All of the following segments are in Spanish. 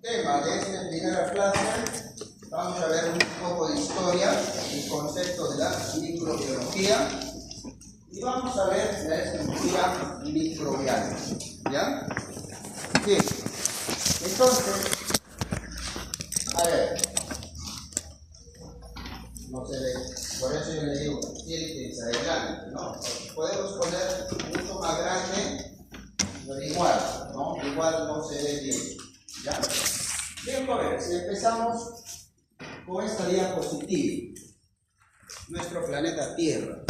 tema de esta primera clase, vamos a ver un poco de historia, el concepto de la microbiología, y vamos a ver la estructura microbiana. ¿Ya? Bien. Entonces, a ver, no se ve, por eso yo le digo, tiene que ser grande, ¿no? Podemos poner mucho más grande, pero igual, ¿no? Igual no se ve bien. ¿Ya? Bien, a ver, si empezamos con esta diapositiva, nuestro planeta Tierra,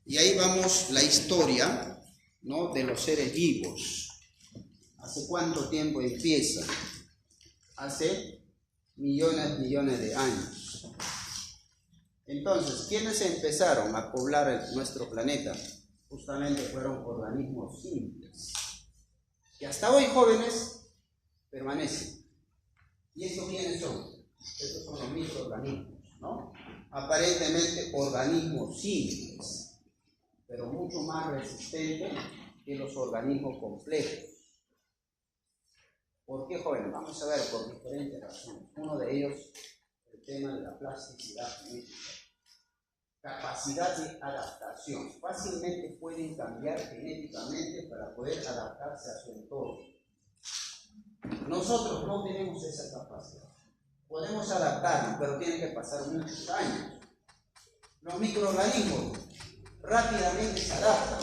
y ahí vamos la historia, ¿no?, de los seres vivos. ¿Hace cuánto tiempo empieza? Hace millones de años. Entonces, ¿quiénes empezaron a poblar nuestro planeta? Justamente fueron organismos simples, que hasta hoy, jóvenes, permanecen. ¿Y estos quiénes son? Estos son los microorganismos, ¿no? Aparentemente organismos simples, pero mucho más resistentes que los organismos complejos. ¿Por qué, jóvenes? Vamos a ver por diferentes razones. Uno de ellos, el tema de la plasticidad genética. Capacidad de adaptación. Fácilmente pueden cambiar genéticamente para poder adaptarse a su entorno. Nosotros no tenemos esa capacidad. Podemos adaptarnos, pero tiene que pasar muchos años. Los microorganismos rápidamente se adaptan.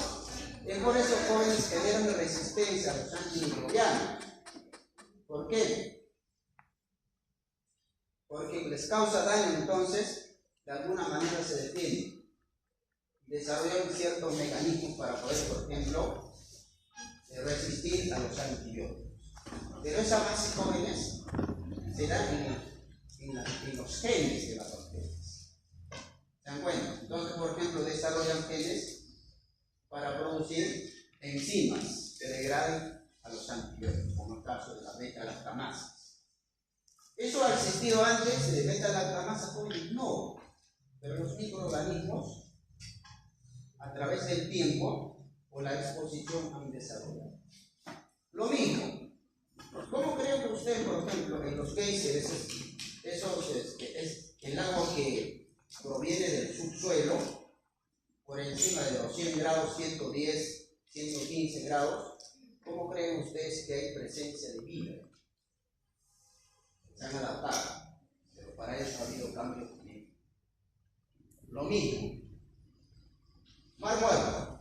Es por eso, jóvenes, generan resistencia a los antimicrobianos. ¿Por qué? Porque les causa daño, entonces, de alguna manera se defienden. Desarrollan ciertos mecanismos para poder, por ejemplo, resistir a los antibióticos. Pero esa base, jóvenes, se da en los genes de las bacterias. ¿Se dan cuenta? Entonces, por ejemplo, desarrollan genes para producir enzimas que degraden a los antibióticos, como el caso de la beta-lactamasa. ¿Eso ha existido antes de beta-lactamasa, jóvenes? No. Pero los microorganismos, a través del tiempo o la exposición, han desarrollado. Lo mismo. ¿Cómo creen que ustedes, por ejemplo, en los geysers, es el agua que proviene del subsuelo, por encima de los 100 grados, 110, 115 grados, ¿cómo creen ustedes que hay presencia de vida? Se han adaptado, pero para eso ha habido cambios genéticos. Lo mismo. Mar muerto.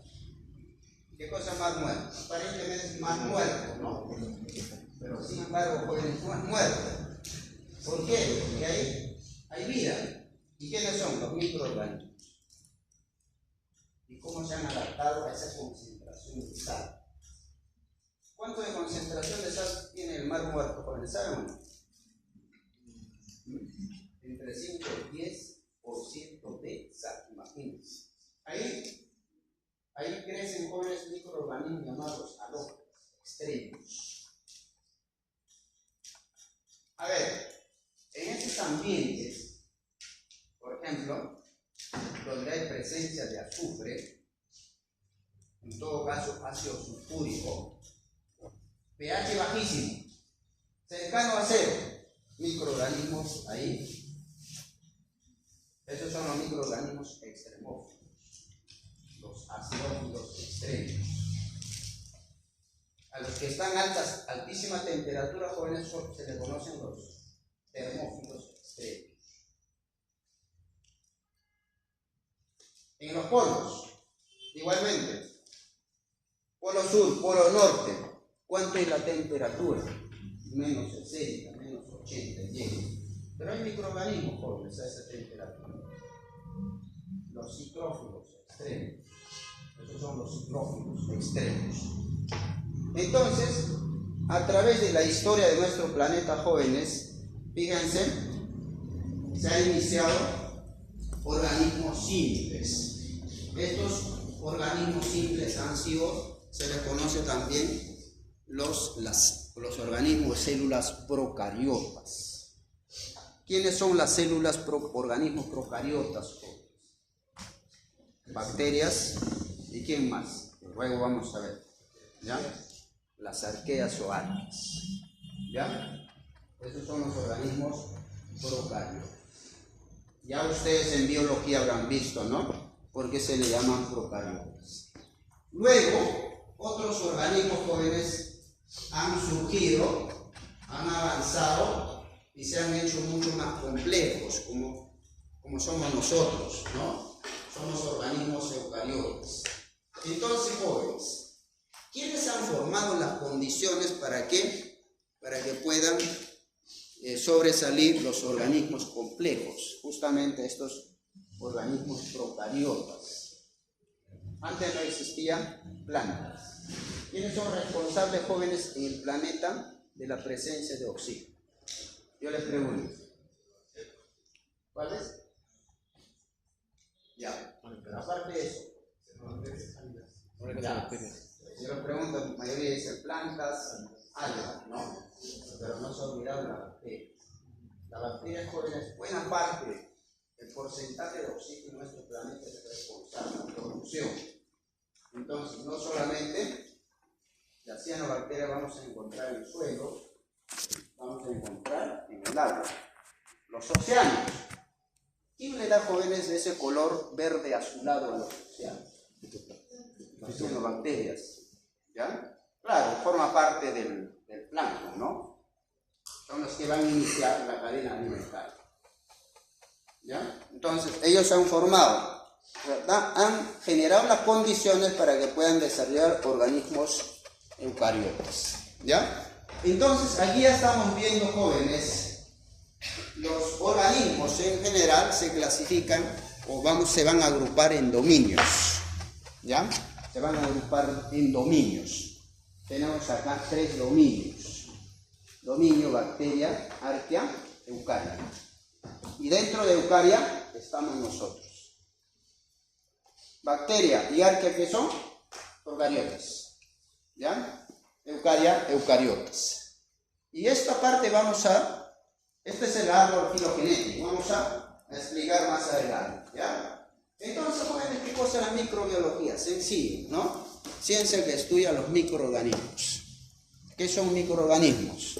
¿Qué cosa es mar muerto? Aparentemente es mar muerto, ¿no? Pero sin embargo, jóvenes, no es muerto. ¿Por qué? Porque ahí hay vida. ¿Y quiénes son? Los microorganismos. ¿Y cómo se han adaptado a esa concentración de sal? ¿Cuánto de concentración de sal tiene el mar muerto, jóvenes? ¿Saben o no? Entre 5 y 10% de sal, imagínense. Ahí crecen jóvenes microorganismos llamados halógenos, extremos. A ver, en estos ambientes, por ejemplo, donde hay presencia de azufre, en todo caso ácido sulfúrico, pH bajísimo, cercano a cero, microorganismos ahí. Esos son los microorganismos extremófilos, los acidófilos extremos. A los que están altísima temperatura, jóvenes, se les conocen los termófilos extremos. En los polos, igualmente, polo sur, polo norte, ¿cuánto es la temperatura? Menos 60, menos 80, llega. Pero hay microorganismos, jóvenes, a esa temperatura. Los ciclófilos extremos. Esos son los ciclófilos extremos. Entonces, a través de la historia de nuestro planeta, jóvenes, fíjense, se han iniciado organismos simples. Estos organismos simples se les conoce también los organismos de células procariotas. ¿Quiénes son las células organismos procariotas? Bacterias, ¿y quién más? Luego vamos a ver, ¿ya? Las arqueas o arqueas, ¿ya? Esos son los organismos procarióticos. Ya ustedes en biología habrán visto, ¿no? ¿Por qué se le llaman procariotas? Luego, otros organismos jóvenes han surgido, han avanzado y se han hecho mucho más complejos, como somos nosotros, ¿no? Somos organismos eucariotas. Entonces, jóvenes, ¿quiénes han formado las condiciones para que puedan sobresalir los organismos complejos? Justamente estos organismos procariotas. Antes no existían plantas. ¿Quiénes son responsables, jóvenes, en el planeta de la presencia de oxígeno? Yo les pregunto. ¿Cuáles? Ya, pero aparte de eso. Yo les pregunto, la mayoría dicen plantas, algas, ¿no? Pero no se ha olvidado la bacteria. La bacteria, jóvenes, buena parte del porcentaje de oxígeno en nuestro planeta es responsable de la producción. Entonces, no solamente la cianobacteria vamos a encontrar en el suelo, vamos a encontrar en el agua. Los océanos. ¿Quién le da, jóvenes, ese color verde azulado a los océanos? Las cianobacterias. ¿Ya? Claro, forma parte del plancton, ¿no? Son los que van a iniciar la cadena alimentaria. ¿Ya? Entonces, ellos han formado, ¿verdad? Han generado las condiciones para que puedan desarrollar organismos eucariotas. ¿Ya? Entonces, aquí ya estamos viendo, jóvenes, los organismos en general se clasifican se van a agrupar en dominios. ¿Ya? Se van a agrupar en dominios. Tenemos acá 3 dominios. Dominio, bacteria, arquea, eucaria. Y dentro de eucaria estamos nosotros. Bacteria y arquea, ¿qué son? Procariotas. ¿Ya? Eucaria, eucariotas. Y esta parte este es el árbol filogenético. Vamos a explicar más adelante. ¿Ya? Entonces, jóvenes, ¿qué cosa es la microbiología? Sencillo, ¿no? Ciencia que estudia los microorganismos. ¿Qué son microorganismos?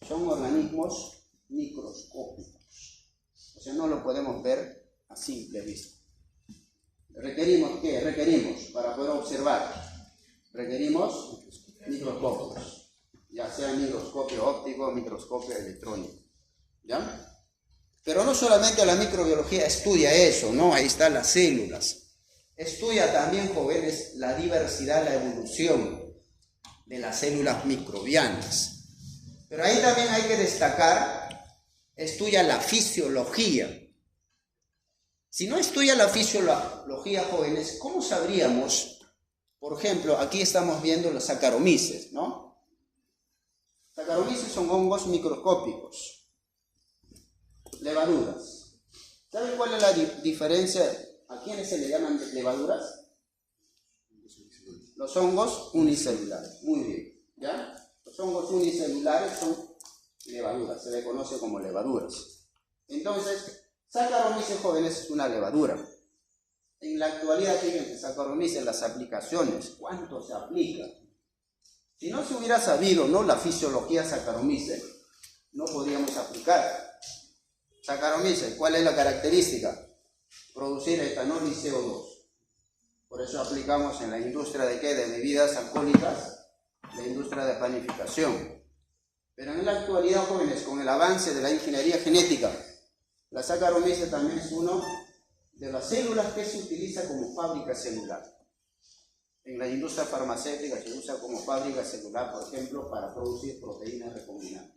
Son organismos microscópicos. O sea, no lo podemos ver a simple vista. ¿Requerimos qué? Requerimos, para poder observar, requerimos microscopios. Ya sea microscopio óptico o microscopio electrónico. ¿Ya? Pero no solamente la microbiología estudia eso, ¿no? Ahí están las células. Estudia también, jóvenes, la diversidad, la evolución de las células microbianas. Pero ahí también hay que destacar, estudia la fisiología. Si no estudia la fisiología, jóvenes, ¿cómo sabríamos? Por ejemplo, aquí estamos viendo los Saccharomyces, ¿no? Saccharomyces son hongos microscópicos. Levaduras. ¿Saben cuál es la diferencia? ¿A quiénes se le llaman levaduras? Los hongos unicelulares. Muy bien. ¿Ya? Los hongos unicelulares son levaduras. Se le conoce como levaduras. Entonces, Saccharomyces, jóvenes, es una levadura. En la actualidad, fíjense, Saccharomyces, las aplicaciones, ¿cuánto se aplica? Si no se hubiera sabido, ¿no?, la fisiología Saccharomyces, no podríamos aplicar. Saccharomyces, ¿cuál es la característica? Producir etanol y CO2. Por eso aplicamos en la industria de ¿qué? De bebidas alcohólicas, la industria de panificación. Pero en la actualidad, jóvenes, con el avance de la ingeniería genética, la Saccharomyces también es una de las células que se utiliza como fábrica celular. En la industria farmacéutica se usa como fábrica celular, por ejemplo, para producir proteínas recombinantes.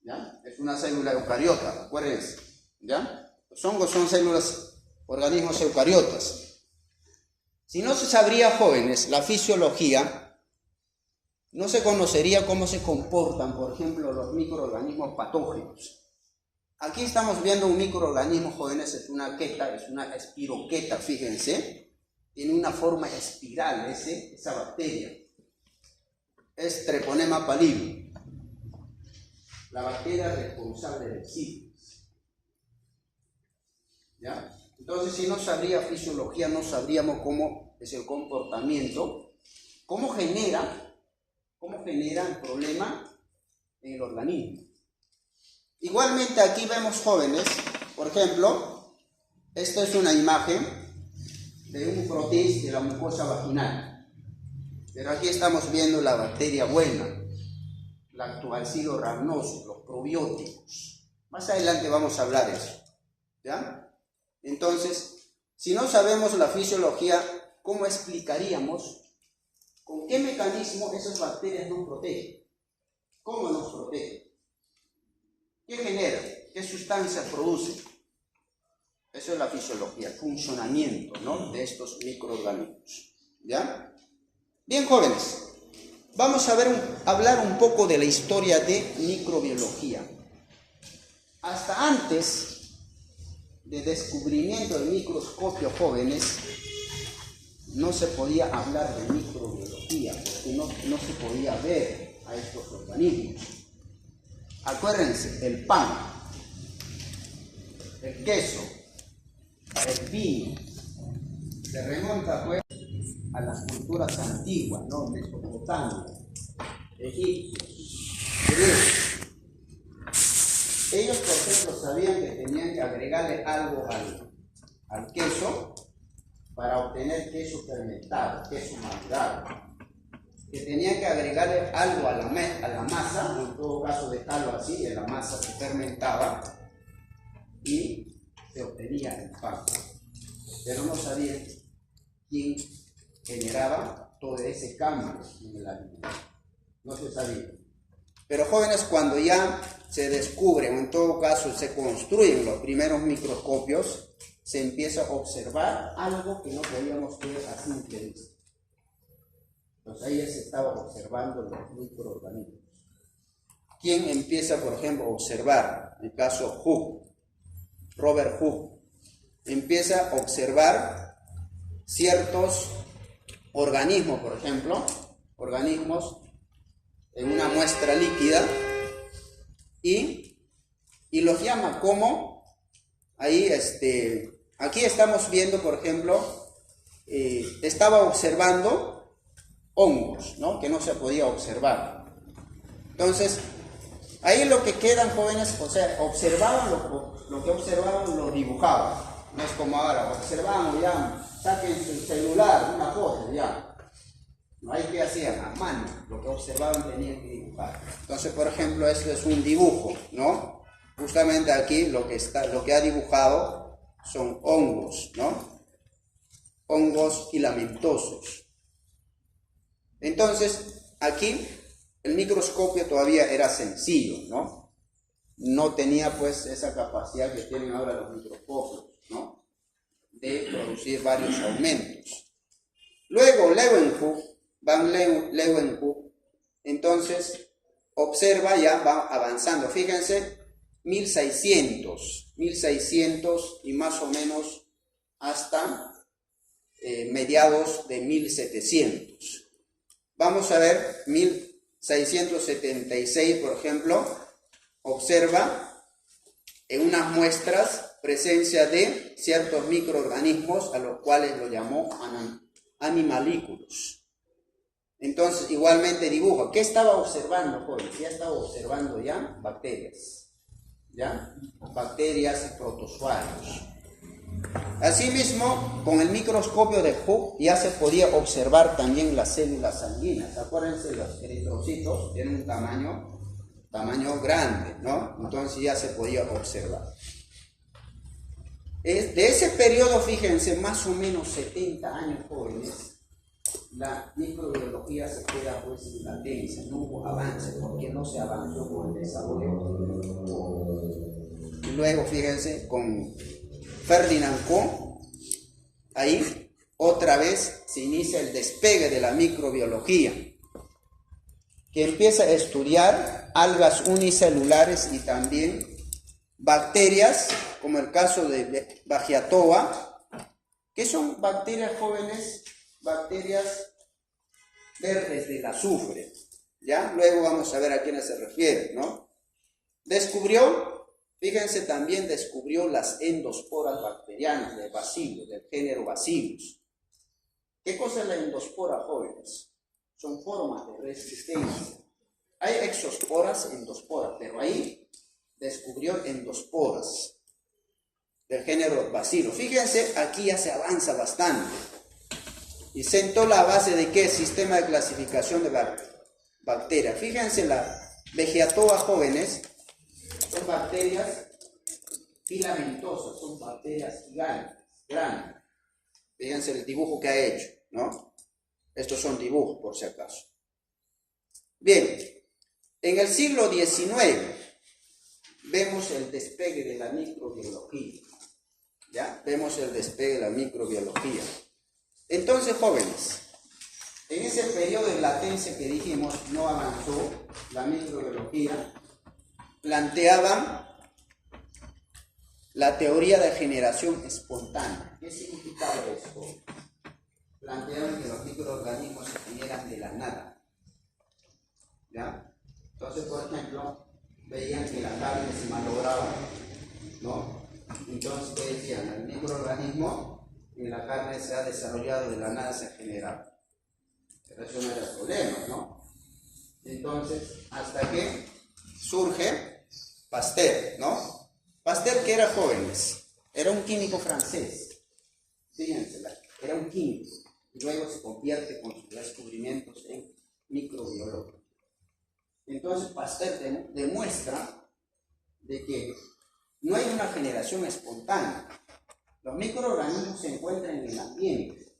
¿Ya? Es una célula eucariota, acuérdense. ¿Ya? Los hongos son células, organismos eucariotas. Si no se sabría, jóvenes, la fisiología, no se conocería cómo se comportan, por ejemplo, los microorganismos patógenos. Aquí estamos viendo un microorganismo, jóvenes, es una queta, es una espiroqueta, fíjense. Tiene una forma espiral, esa bacteria. Es Treponema pallidum. La bacteria responsable del sífilis. ¿Ya? Entonces, si no sabría fisiología, no sabríamos cómo es el comportamiento, cómo genera el problema en el organismo. Igualmente aquí vemos, jóvenes, por ejemplo, esta es una imagen de un protis de la mucosa vaginal. Pero aquí estamos viendo la bacteria buena, Lactobacillus rhamnosus, los probióticos. Más adelante vamos a hablar de eso, ¿ya? Entonces, si no sabemos la fisiología, ¿cómo explicaríamos con qué mecanismo esas bacterias nos protegen? ¿Cómo nos protegen? ¿Qué genera? ¿Qué sustancias produce? Eso es la fisiología, el funcionamiento, ¿no?, de estos microorganismos, ¿ya? Bien, jóvenes, vamos a hablar un poco de la historia de microbiología. Hasta antes del descubrimiento del microscopio, jóvenes, no se podía hablar de microbiología, porque no se podía ver a estos organismos. Acuérdense, el pan, el queso, el vino, se remonta pues a las culturas antiguas, ¿no? Mesopotamia, Egipto, griegos. Ellos, por ejemplo, sabían que tenían que agregarle algo al queso para obtener queso fermentado, queso madurado. Que tenían que agregarle algo a la masa, en todo caso dejarlo así, en la masa se fermentaba y se obtenía el pan. Pero no sabían quién generaba todo ese cambio en el alimento. No se sabía. Pero jóvenes, cuando ya se descubren, o en todo caso se construyen los primeros microscopios, se empieza a observar algo que no podíamos ver a simple vista. Entonces ahí ya se estaba observando los microorganismos. ¿Quién empieza, por ejemplo, a observar? En el caso Hooke, Robert Hooke, empieza a observar ciertos organismos, por ejemplo, organismos en una muestra líquida y los llama como, ahí aquí estamos viendo, por ejemplo, estaba observando hongos, ¿no?, que no se podía observar. Entonces, ahí lo que quedan, jóvenes, o sea, observaban lo que observaban, lo dibujaban. No es como ahora, observaban, ya, saquen su celular, una foto, ya. No hay que hacer a mano, lo que observaban tenían que dibujar. Entonces, por ejemplo, esto es un dibujo, ¿no? Justamente aquí lo que ha dibujado son hongos, ¿no? Hongos filamentosos. Entonces, aquí el microscopio todavía era sencillo, ¿no? No tenía pues esa capacidad que tienen ahora los microscopios, ¿no?, de producir varios aumentos. Luego Van Leeuwenhoek, entonces observa, ya va avanzando, fíjense, 1600 y más o menos hasta mediados de 1700. Vamos a ver, 1676, por ejemplo, observa en unas muestras presencia de ciertos microorganismos a los cuales lo llamó animalículos. Entonces, igualmente dibuja. ¿Qué estaba observando, jóvenes? Ya estaba observando ya bacterias. ¿Ya? Bacterias y protozoarios. Asimismo, con el microscopio de Hooke ya se podía observar también las células sanguíneas. Acuérdense, los eritrocitos tienen un tamaño grande, ¿no? Entonces ya se podía observar. De ese periodo, fíjense, más o menos 70 años, jóvenes, la microbiología se queda pues en latencia, no hubo avance, porque no se avanzó con el desarrollo. Y luego, fíjense, con Ferdinand Kohn, ahí otra vez se inicia el despegue de la microbiología, que empieza a estudiar algas unicelulares y también bacterias, como el caso de Vagiatoa, que son bacterias jóvenes, bacterias verdes del azufre, ¿ya? Luego vamos a ver a quiénes se refiere, ¿no? Fíjense, también descubrió las endosporas bacterianas de Bacillus, del género Bacillus. ¿Qué cosa es la endospora, jóvenes? Son formas de resistencia. Hay exosporas, endosporas, pero ahí descubrió endosporas del género Bacillus. Fíjense, aquí ya se avanza bastante. Y sentó la base de qué sistema de clasificación de bacterias. Fíjense, la Vegeatoa jóvenes son bacterias filamentosas, son bacterias gigantes, grandes. Fíjense el dibujo que ha hecho, ¿no? Estos son dibujos, por si acaso. Bien, en el siglo XIX vemos el despegue de la microbiología. ¿Ya? Vemos el despegue de la microbiología. Entonces, jóvenes, en ese periodo de latencia que dijimos, no avanzó la microbiología, planteaban la teoría de generación espontánea. ¿Qué significaba esto? Planteaban que los microorganismos se generan de la nada. ¿Ya? Entonces, por ejemplo, veían que la carne se malograba, ¿no? Entonces, ¿qué decían? El microorganismo en la carne se ha desarrollado de la nada, se ha generado. Pero eso no era el problema, ¿no? Entonces, hasta que surge Pasteur, ¿no? Pasteur, que era jóvenes, era un químico francés. Fíjense, era un químico. Y luego se convierte con sus descubrimientos en microbiólogo. Entonces, Pasteur demuestra de que no hay una generación espontánea. Los microorganismos se encuentran en el ambiente.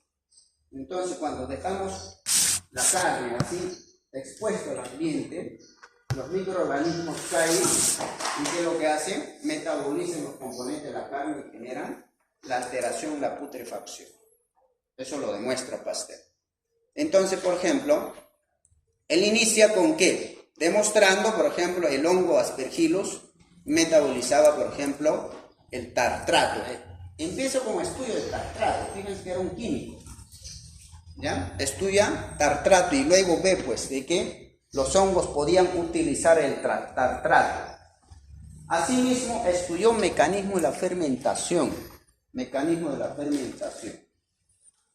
Entonces, cuando dejamos la carne así expuesta al ambiente, los microorganismos caen y ¿qué es lo que hacen? Metabolizan los componentes de la carne y generan la alteración, la putrefacción. Eso lo demuestra Pasteur. Entonces, por ejemplo, él inicia con ¿qué? Demostrando, por ejemplo, el hongo Aspergillus metabolizaba, por ejemplo, el tartrato. Empieza con estudio de tartrato. Fíjense que era un químico. ¿Ya? Estudia tartrato y luego ve, pues, de que los hongos podían utilizar el tartrato. Asimismo, estudió mecanismo de la fermentación. Mecanismo de la fermentación.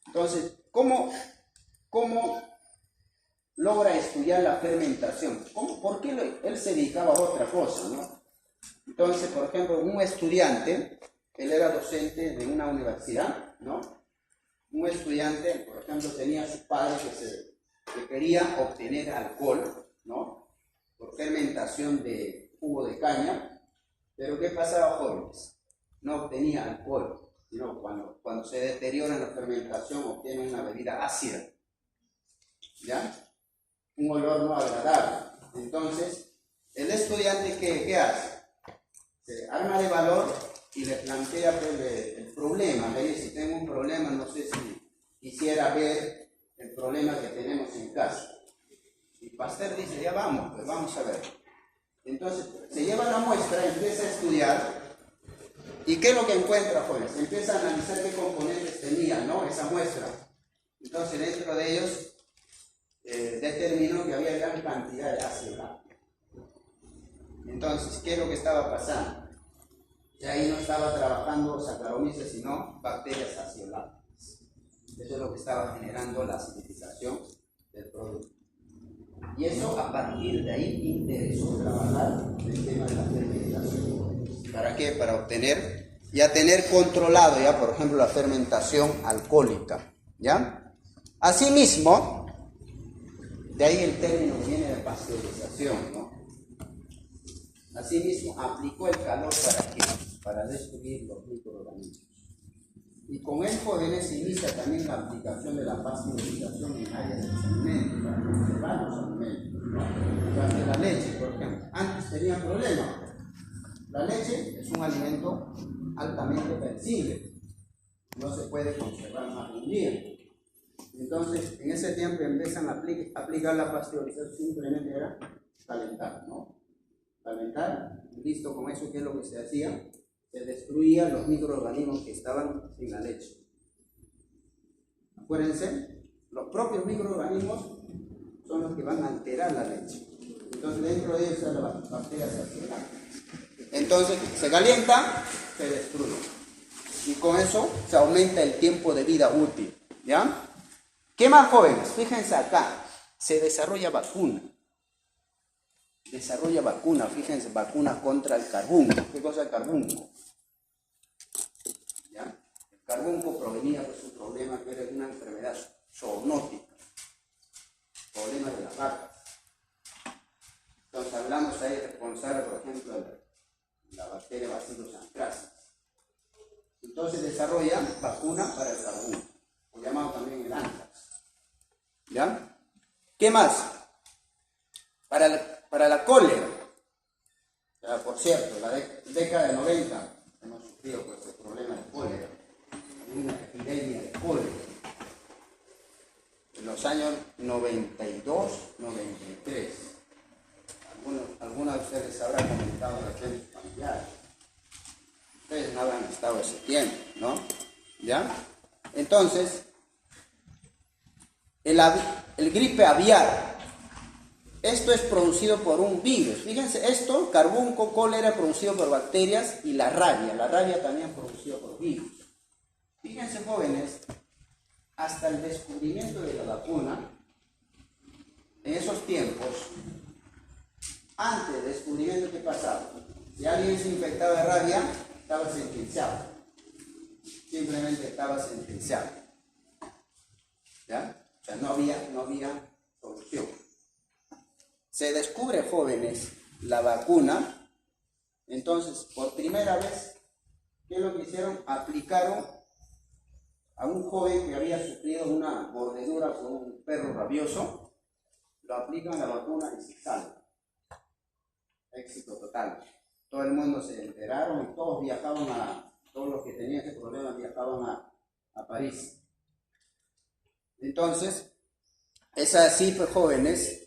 Entonces, ¿cómo logra estudiar la fermentación? ¿Por qué él se dedicaba a otra cosa, ¿no? Entonces, por ejemplo, un estudiante, él era docente de una universidad, ¿no? Un estudiante, por ejemplo, tenía a su padre que quería obtener alcohol, ¿no? Por fermentación de jugo de caña, pero ¿qué pasaba, jóvenes? No obtenía alcohol, sino cuando se deteriora la fermentación obtiene una bebida ácida, ¿ya? Un olor no agradable. Entonces, el estudiante, ¿qué hace? Se arma de valor y le plantea el problema. Le dice, tengo un problema, no sé si quisiera ver el problema que tenemos en casa. Y Pasteur dice, ya vamos, pues vamos a ver. Entonces, se lleva la muestra, empieza a estudiar. ¿Y qué es lo que encuentra, pues? Empieza a analizar qué componentes tenía, ¿no? Esa muestra. Entonces, dentro de ellos, determinó que había gran cantidad de ácido láctico. Entonces, ¿qué es lo que estaba pasando? Y ahí no estaba trabajando Saccharomyces, sino bacterias acidolácticas. Eso es lo que estaba generando la acidificación del producto. Y eso, a partir de ahí, interesó trabajar el tema de la fermentación. ¿Para qué? Para obtener, ya tener controlado, ya por ejemplo, la fermentación alcohólica, ¿ya? Asimismo, de ahí el término viene de pasteurización, ¿no? Asimismo, aplicó el calor ¿para qué? Para destruir los microorganismos. Y con él, jóvenes, se inicia también la aplicación de la pasteurización en áreas de los alimentos, para conservar los alimentos, ¿no? Durante la leche, por ejemplo. Antes tenían problemas. La leche es un alimento altamente perecible. No se puede conservar más de un día. Entonces, en ese tiempo empiezan a aplicar la pasteurización, simplemente era calentar, ¿no? Calentar, listo, con eso, ¿qué es lo que se hacía? Se destruían los microorganismos que estaban en la leche. Acuérdense, los propios microorganismos son los que van a alterar la leche. Entonces, dentro de ellos están las bacterias acidolácticas. Entonces, se calienta, se destruye. Y con eso se aumenta el tiempo de vida útil, ¿ya? ¿Qué más, jóvenes? Fíjense acá, se desarrolla vacuna. desarrolla vacunas, fíjense, vacunas contra el carbunco. ¿Qué cosa es el carbunco? ¿Ya? El carbunco provenía de un problema que era una enfermedad zoonótica, problema de las vacas. Entonces hablamos ahí responsable, por ejemplo, de la bacteria Bacillus anthracis. Entonces desarrolla vacuna para el carbunco, o llamado también el anthrax. ¿Ya? ¿Qué más? Para la cólera. Por cierto, la década de 90 hemos sufrido por este problema de cólera. Hay una epidemia de cólera. En los años 92, 93. Algunos de ustedes habrán comentado la gente familiar. Ustedes no habrán estado ese tiempo, ¿no? ¿Ya? Entonces, el gripe aviar. Esto es producido por un virus. Fíjense, esto, carbunco, cólera, producido por bacterias, y la rabia también producido por virus. Fíjense, jóvenes, hasta el descubrimiento de la vacuna, en esos tiempos, antes del descubrimiento, ¿qué pasaba? Si alguien se infectaba de rabia, estaba sentenciado. Simplemente estaba sentenciado. ¿Ya? O sea, no había solución. Se descubre, jóvenes, la vacuna. Entonces, por primera vez, ¿qué es lo que hicieron? Aplicaron a un joven que había sufrido una mordedura por un perro rabioso, lo aplican la vacuna y se salva. Éxito total. Todo el mundo se enteraron y todos los que tenían ese problema viajaban a París. Entonces, es así, pues, jóvenes.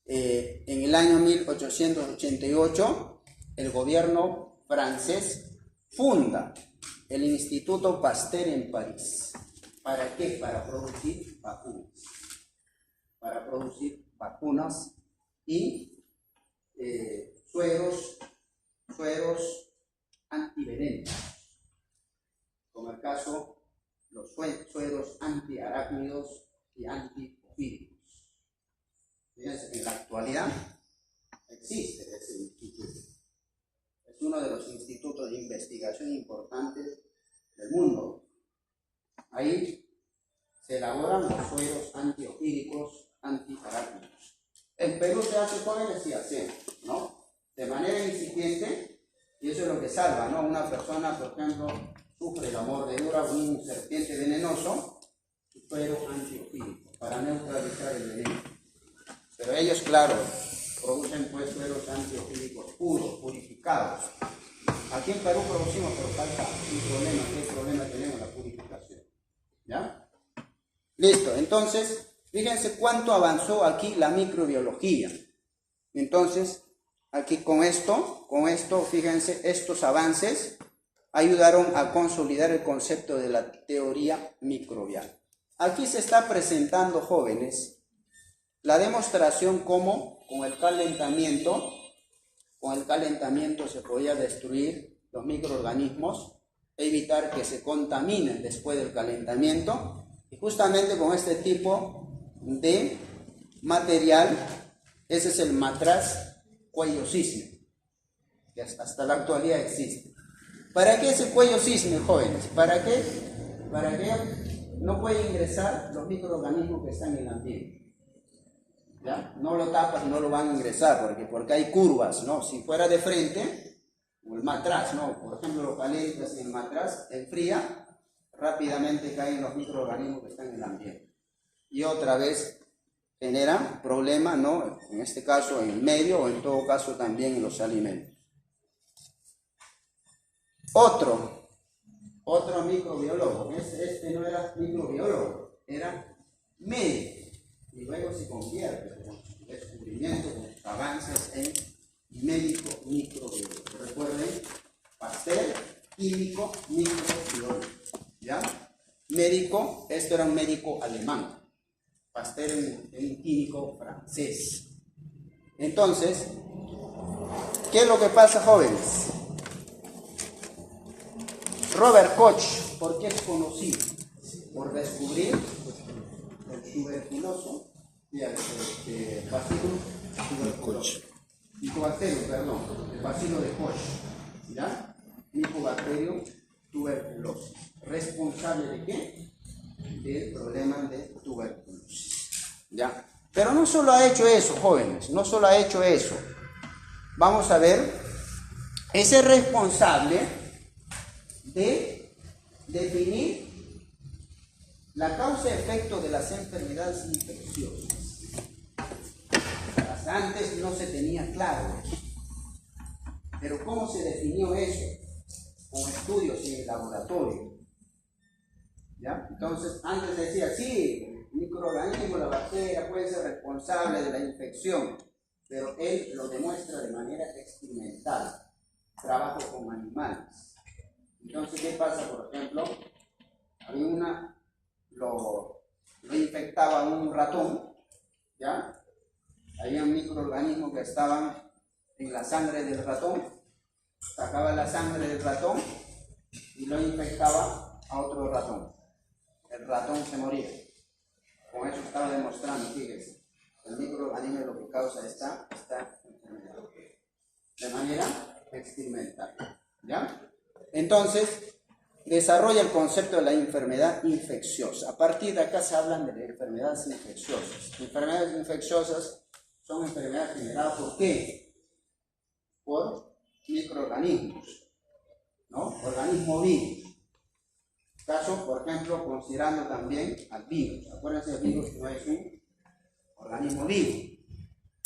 En el año 1888, el gobierno francés funda el Instituto Pasteur en París. ¿Para qué? Para producir vacunas. Para producir vacunas y sueros antivenénicos, como el caso los sueros antiarácnidos y antiofídicos. Fíjense, en la actualidad existe ese instituto. Es uno de los institutos de investigación importantes del mundo. Ahí se elaboran los sueros antiofídicos, antiarácnidos. En Perú se hace, jóvenes, y hacemos, ¿no? De manera incipiente, y eso es lo que salva, ¿no? Una persona, por ejemplo, sufre la mordedura de un serpiente venenoso, suero antiofídico, para neutralizar el veneno. Pero ellos, claro, producen, pues, sueros antiofídicos puros, purificados. Aquí en Perú producimos, pero falta un problema. ¿Qué problema tenemos? La purificación. ¿Ya? Listo. Entonces, fíjense cuánto avanzó aquí la microbiología. Entonces, aquí con esto, fíjense, estos avances ayudaron a consolidar el concepto de la teoría microbiana. Aquí se está presentando, jóvenes, la demostración cómo con el calentamiento se podía destruir los microorganismos, evitar que se contaminen después del calentamiento, y justamente con este tipo de material, ese es el matraz cuello cisne, que hasta la actualidad existe. ¿Para qué ese cuello cisne, jóvenes? ¿Para qué? Para que no pueden ingresar los microorganismos que están en el ambiente. ¿Ya? No lo tapas y no lo van a ingresar, porque hay curvas, ¿no? Si fuera de frente, o el matraz, ¿no? Por ejemplo, lo calientas en el matraz, enfría, rápidamente caen los microorganismos que están en el ambiente. Y otra vez genera problema, ¿no? En este caso en el medio, o en todo caso también en los alimentos. Otro microbiólogo, este no era microbiólogo, era médico. Y luego se convierte con su descubrimiento, con sus avances en médico microbiólogo. Recuerden, Pasteur, químico microbiólogo. ¿Ya? Médico, esto era un médico alemán. Pasteur era un químico francés. Entonces, ¿qué es lo que pasa, jóvenes? Robert Koch, ¿por qué es conocido? Por descubrir el tuberculoso, Bacillus tuberculosis. el bacilo de Koch, ¿ya? Mycobacterium tuberculosis. ¿Responsable de qué? Del problema de tuberculosis, ¿ya? Pero no solo ha hecho eso, jóvenes, no solo ha hecho eso. Vamos a ver, es el responsable de definir la causa-efecto de las enfermedades infecciosas. Hasta antes no se tenía claro, pero ¿cómo se definió eso? Con estudios en el laboratorio. ¿Ya? Entonces, antes decía, sí, el microorganismo, la bacteria puede ser responsable de la infección, pero él lo demuestra de manera experimental, trabajo con animales. Entonces, ¿qué pasa? Por ejemplo, había lo infectaba un ratón, ¿ya? Había un microorganismo que estaban en la sangre del ratón, sacaba la sangre del ratón y lo infectaba a otro ratón. El ratón se moría. Con eso estaba demostrando, fíjense, el microorganismo es lo que causa esta enfermedad. De manera experimental, ¿ya? Entonces, desarrolla el concepto de la enfermedad infecciosa. A partir de acá se hablan de enfermedades infecciosas. Enfermedades infecciosas son enfermedades generadas ¿por qué? Por microorganismos, ¿no? Organismo vivo. Caso, por ejemplo, considerando también al virus. Acuérdense, el virus no es un organismo vivo.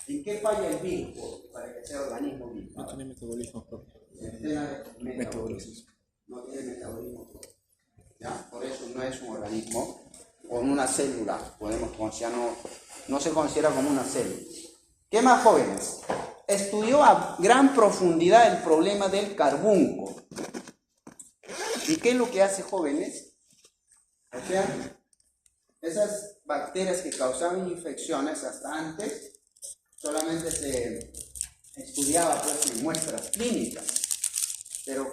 ¿En qué falla el virus para que sea organismo vivo? No tiene metabolismo propio. Metabolismo. No tiene metabolismo propio. ¿Ya? Por eso no es un organismo o una célula. Podemos considerar, no se considera como una célula. ¿Qué más, jóvenes? Estudió a gran profundidad el problema del carbunco. ¿Y qué es lo que hace, jóvenes? O sea, esas bacterias que causaban infecciones hasta antes solamente se estudiaba pues, en muestras clínicas. Pero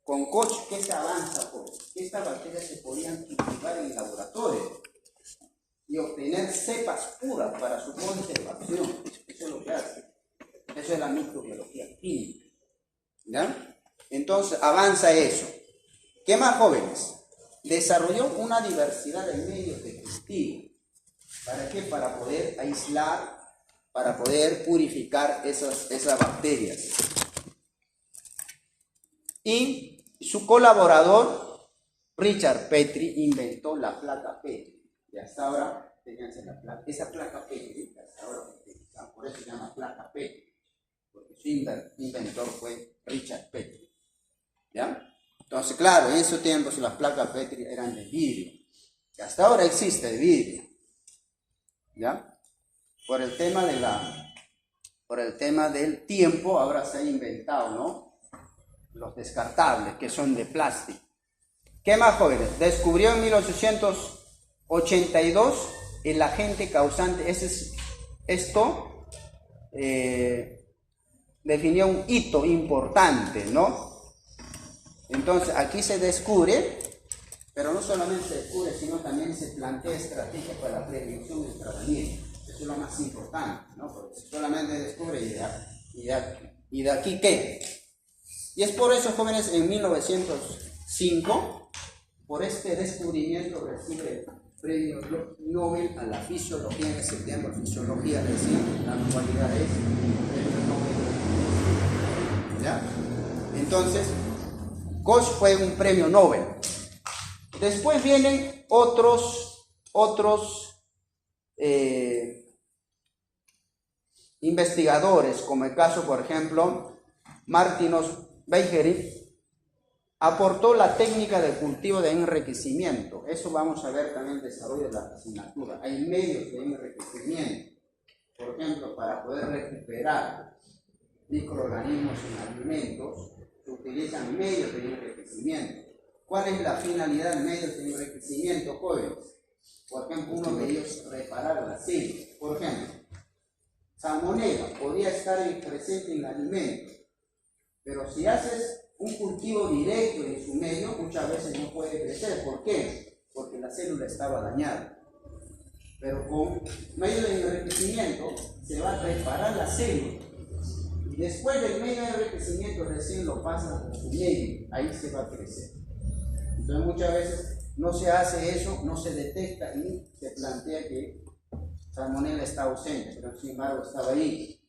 con Koch, ¿qué se avanza? Que estas bacterias se podían cultivar en laboratorio y obtener cepas puras para su conservación. Eso es lo que hace. Eso es la microbiología clínica. ¿Ya? Entonces avanza eso. ¿Qué más, jóvenes? Desarrolló una diversidad de medios de cultivo. ¿Para qué? Para poder aislar, para poder purificar esas bacterias. Y su colaborador, Richard Petri, inventó la placa Petri. Y hasta ahora, fíjense esa placa Petri, hasta ahora, por eso se llama placa Petri, porque su inventor fue Richard Petri. ¿Ya? Entonces, claro, en esos tiempos las placas Petri eran de vidrio, que hasta ahora existe de vidrio. ¿Ya? Por el tema del tiempo, ahora se ha inventado, ¿no? Los descartables, que son de plástico. ¿Qué más, jóvenes? Descubrió en 1882 el agente causante. Esto definió un hito importante, ¿no? Entonces, aquí se descubre, pero no solamente se descubre, sino también se plantea estrategias para la prevención y el tratamiento. Eso es lo más importante, ¿no? Porque solamente descubre y de aquí ¿qué? Y es por eso, jóvenes, en 1905, por este descubrimiento recibe el premio Nobel a la fisiología en ese tiempo. Fisiología, es decir, la actualidad es el premio Nobel. ¿Ya? Entonces, Koch fue un premio Nobel. Después vienen otros investigadores, como el caso, por ejemplo, Martinus Beijeri, aportó la técnica de cultivo de enriquecimiento. Eso vamos a ver también el desarrollo de la asignatura. Hay medios de enriquecimiento, por ejemplo, para poder recuperar microorganismos en alimentos, se utilizan medios de enriquecimiento. ¿Cuál es la finalidad de medios de enriquecimiento, jóvenes? Por ejemplo, uno de ellos es reparar las células. Por ejemplo, salmonela podría estar presente en el alimento, pero si haces un cultivo directo en su medio, muchas veces no puede crecer. ¿Por qué? Porque la célula estaba dañada. Pero con medio de enriquecimiento se va a reparar la célula Y después del medio de enriquecimiento recién lo pasa a su medio, ahí se va a crecer. Entonces muchas veces no se hace eso, no se detecta y se plantea que salmonella está ausente, pero sin embargo estaba ahí.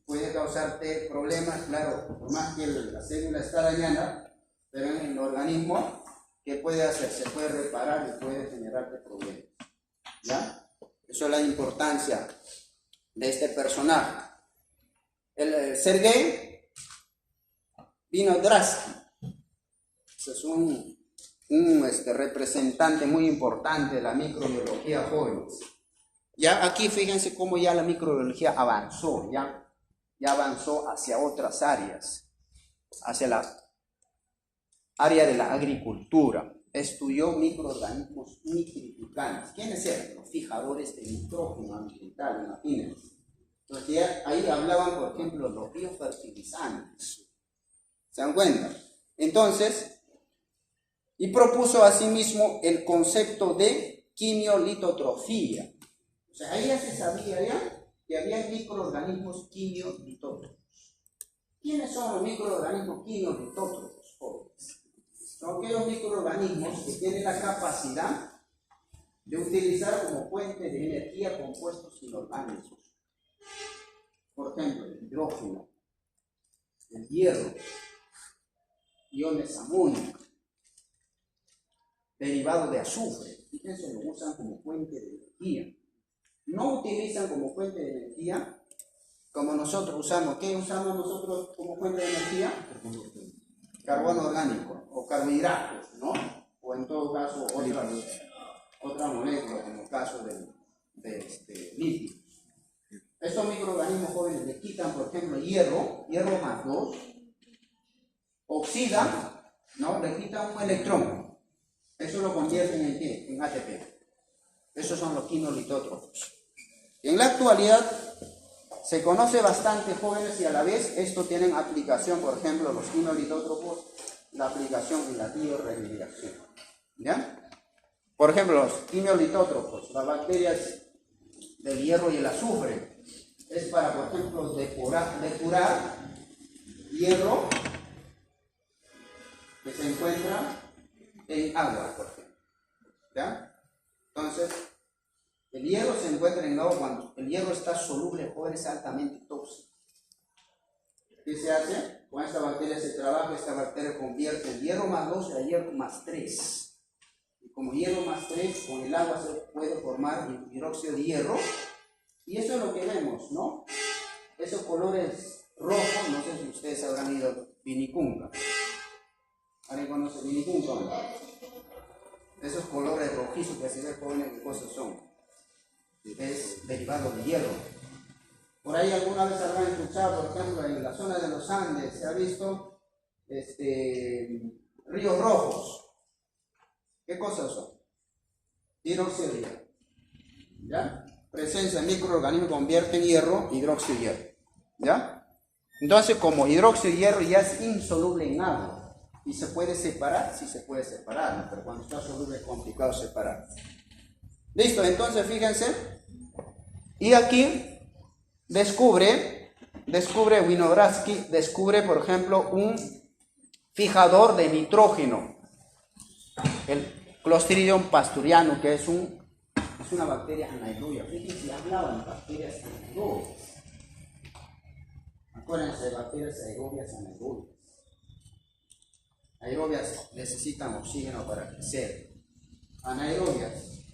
Puede causarte problemas, claro, por más que la célula está dañada, pero en el organismo, ¿qué puede hacer? Se puede reparar y puede generarte problemas. ¿Ya? Eso es la importancia de este personaje. El Sergei Vinogradsky es un representante muy importante de la microbiología joven. Ya aquí fíjense cómo ya la microbiología avanzó, ya avanzó hacia otras áreas, hacia la área de la agricultura. Estudió microorganismos nitrificantes. ¿Quiénes eran? Los fijadores de nitrógeno ambiental, imagínense. Entonces ya ahí hablaban, por ejemplo, los biofertilizantes. ¿Se dan cuenta? Entonces, y propuso asimismo el concepto de quimiolitotrofía. O sea, ahí ya se sabía ya que había microorganismos quimiolitótrofos. ¿Quiénes son los microorganismos quimiolitótrofos, jóvenes? Son aquellos microorganismos que tienen la capacidad de utilizar como fuente de energía compuestos inorgánicos. Por ejemplo, el hidrógeno, el hierro, iones amonio, derivado de azufre. Fíjense, lo usan como fuente de energía. No utilizan como fuente de energía como nosotros usamos. ¿Qué usamos nosotros como fuente de energía? Carbono orgánico o carbohidratos, ¿no? O en todo caso otra molécula, como el caso de litio. Estos microorganismos jóvenes le quitan, por ejemplo, hierro más 2, oxidan, ¿no? Le quitan un electrón. Eso lo convierten en ¿qué? En ATP. Esos son los quimiolitótrofos. En la actualidad se conoce bastante, jóvenes, y a la vez esto tienen aplicación, por ejemplo, los quimiolitótrofos, la aplicación en la bioremediación. ¿Ya? Por ejemplo, los quimiolitótrofos, las bacterias del hierro y el azufre, es para, por ejemplo, depurar hierro que se encuentra en agua, por ejemplo. ¿Ya? Entonces, el hierro se encuentra en agua cuando el hierro está soluble, jóvenes, altamente tóxico. ¿Qué se hace? Con esta bacteria se trabaja, esta bacteria convierte el hierro más 2 a hierro más 3. Y como hierro más 3, con el agua se puede formar el hidróxido de hierro. Y eso es lo que vemos, ¿no? Esos colores rojos, no sé si ustedes habrán ido a Vinicunca. ¿Alguien conoce Vinicunca? Esos colores rojizos que se ven, jóvenes, ¿qué cosas son? Es derivado de hierro. Por ahí alguna vez habrán escuchado, por ejemplo, en la zona de los Andes se ha visto ríos rojos. ¿Qué cosas son? Hidróxido de hierro. ¿Ya? Presencia de microorganismos convierte en hierro, hidróxido de hierro. ¿Ya? Entonces, como hidróxido de hierro ya es insoluble en agua y se puede separar, sí se puede separar, ¿no? Pero cuando está soluble es complicado separar. Listo, entonces fíjense. Y aquí descubre Winogradsky, descubre, por ejemplo, un fijador de nitrógeno, el Clostridium pastorianum, que es una bacteria anaerobia. Fíjense, hablaban de bacterias anaerobias. Acuérdense de bacterias aerobias, anaerobias. Aerobias necesitan oxígeno para crecer. Anaerobias,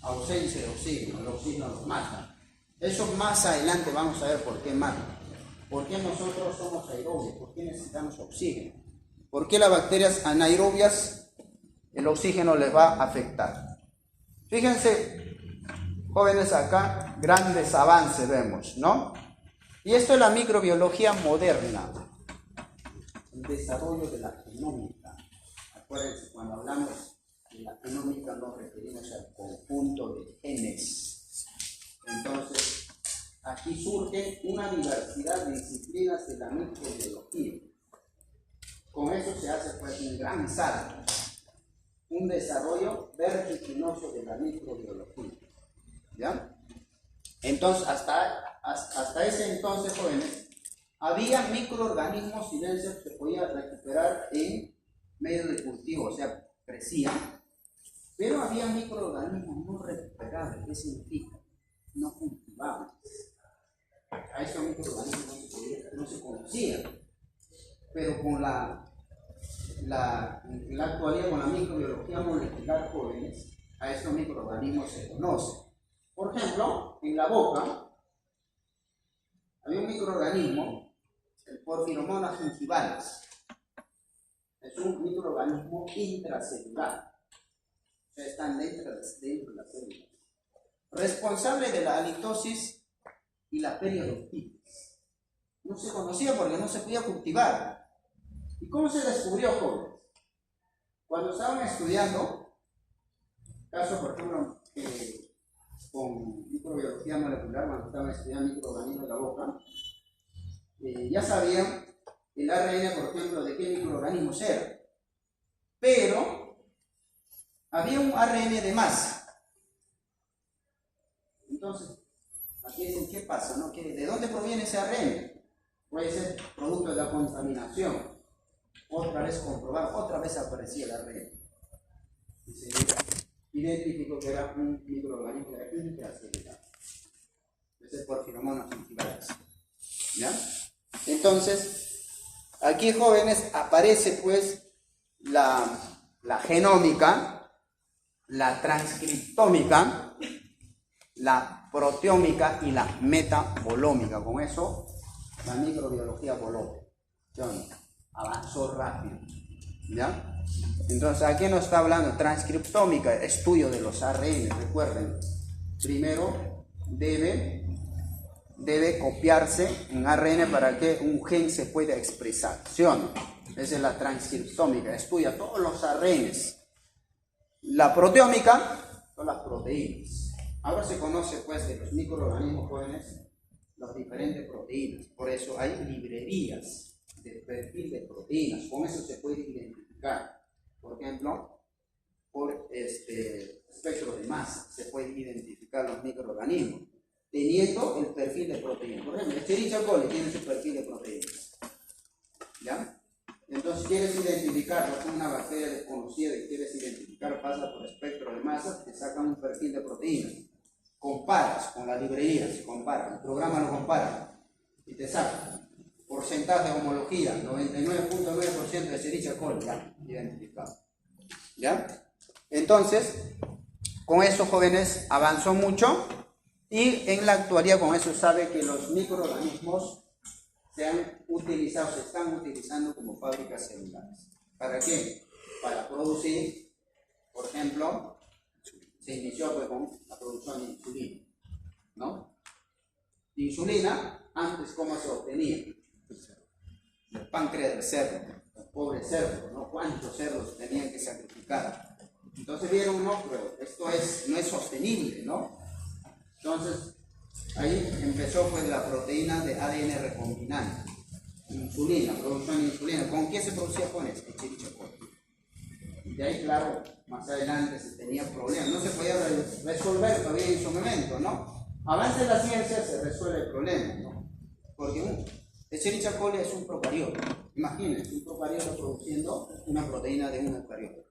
ausencia de oxígeno, el oxígeno los mata. Eso más adelante vamos a ver por qué mata. ¿Por qué nosotros somos aerobios? ¿Por qué necesitamos oxígeno? ¿Por qué las bacterias anaerobias el oxígeno les va a afectar? Fíjense, jóvenes, acá grandes avances vemos, ¿no? Y esto es la microbiología moderna, el desarrollo de la genómica. Acuérdense, cuando hablamos de la genómica nos referimos al conjunto de genes. Entonces, aquí surge una diversidad de disciplinas de la microbiología. Con eso se hace pues un gran salto, un desarrollo vertiginoso de la microbiología. ¿Ya? Entonces, hasta ese entonces, jóvenes, había microorganismos, silencio, que se podía recuperar en medio de cultivo, o sea, crecían, pero había microorganismos no recuperables. ¿Qué significa? No cultivables. A esos microorganismos no se conocían, pero con en la actualidad, con la microbiología molecular, jóvenes, a estos microorganismos se conocen. Por ejemplo, en la boca había un microorganismo, el Porphyromonas gingivalis. Es un microorganismo intracelular. O sea, están dentro de la célula. Responsable de la halitosis y la periodontitis. No se conocía porque no se podía cultivar. ¿Y cómo se descubrió, jóvenes? Cuando estaban estudiando, caso por ejemplo, con microbiología molecular, cuando estaban estudiando microorganismos de la boca, ya sabían el ARN, por ejemplo, de qué microorganismos era. Pero había un ARN de más. Entonces, aquí dicen, ¿qué pasa? ¿No? ¿De dónde proviene ese ARN? Puede ser producto de la contaminación. Otra vez comprobado, otra vez aparecía el ARN. Y se identificó que era un microorganismo intracelular. Es el Porphyromonas gingivalis. ¿Ya? Entonces, aquí, jóvenes, aparece pues la genómica, la transcriptómica, la proteómica y la metabolómica. Con eso, la microbiología voló. Avanzó rápido. ¿Ya? Entonces, ¿a qué nos está hablando? Transcriptómica, estudio de los ARN. Recuerden, primero debe copiarse en ARN para que un gen se pueda expresar. ¿Sí o no? Esa es la transcriptómica, estudia todos los ARNs. La proteómica son las proteínas. Ahora se conoce pues de los microorganismos, jóvenes, las diferentes proteínas. Por eso hay librerías de perfil de proteínas. Con eso se puede identificar. Por ejemplo, por espectro de masa se puede identificar los microorganismos teniendo el perfil de proteínas. Por ejemplo, Escherichia coli tiene su perfil de proteínas. ¿Ya? Entonces, quieres identificarlo con una bacteria desconocida y quieres identificar, pasa por espectro de masa, te sacan un perfil de proteínas. Comparas con la librería, se compara, el programa lo compara y te saca porcentaje de homología, 99.9% de Escherichia coli, ya, identificado. ¿Ya? Entonces, con eso, jóvenes, avanzó mucho y en la actualidad con eso sabe que los microorganismos se están utilizando como fábricas celulares. ¿Para qué? Para producir, por ejemplo, se inició pues con la producción de insulina, ¿no? Insulina, antes, ¿cómo se obtenía? El páncreas del cerdo, el pobre cerdo, ¿no? ¿Cuántos cerdos tenían que sacrificar? Entonces vieron, no, pero esto no es sostenible, ¿no? Entonces, ahí empezó pues la proteína de ADN recombinante, insulina, producción de insulina. ¿Con qué se producía? Con Escherichia coli. Y de ahí, claro, más adelante se tenía problemas, no se podía resolver todavía en su momento, ¿no? Avance la ciencia, se resuelve el problema, ¿no? Porque Escherichia coli es un procariota. Imagínense, un procariota produciendo una proteína de un eucariota.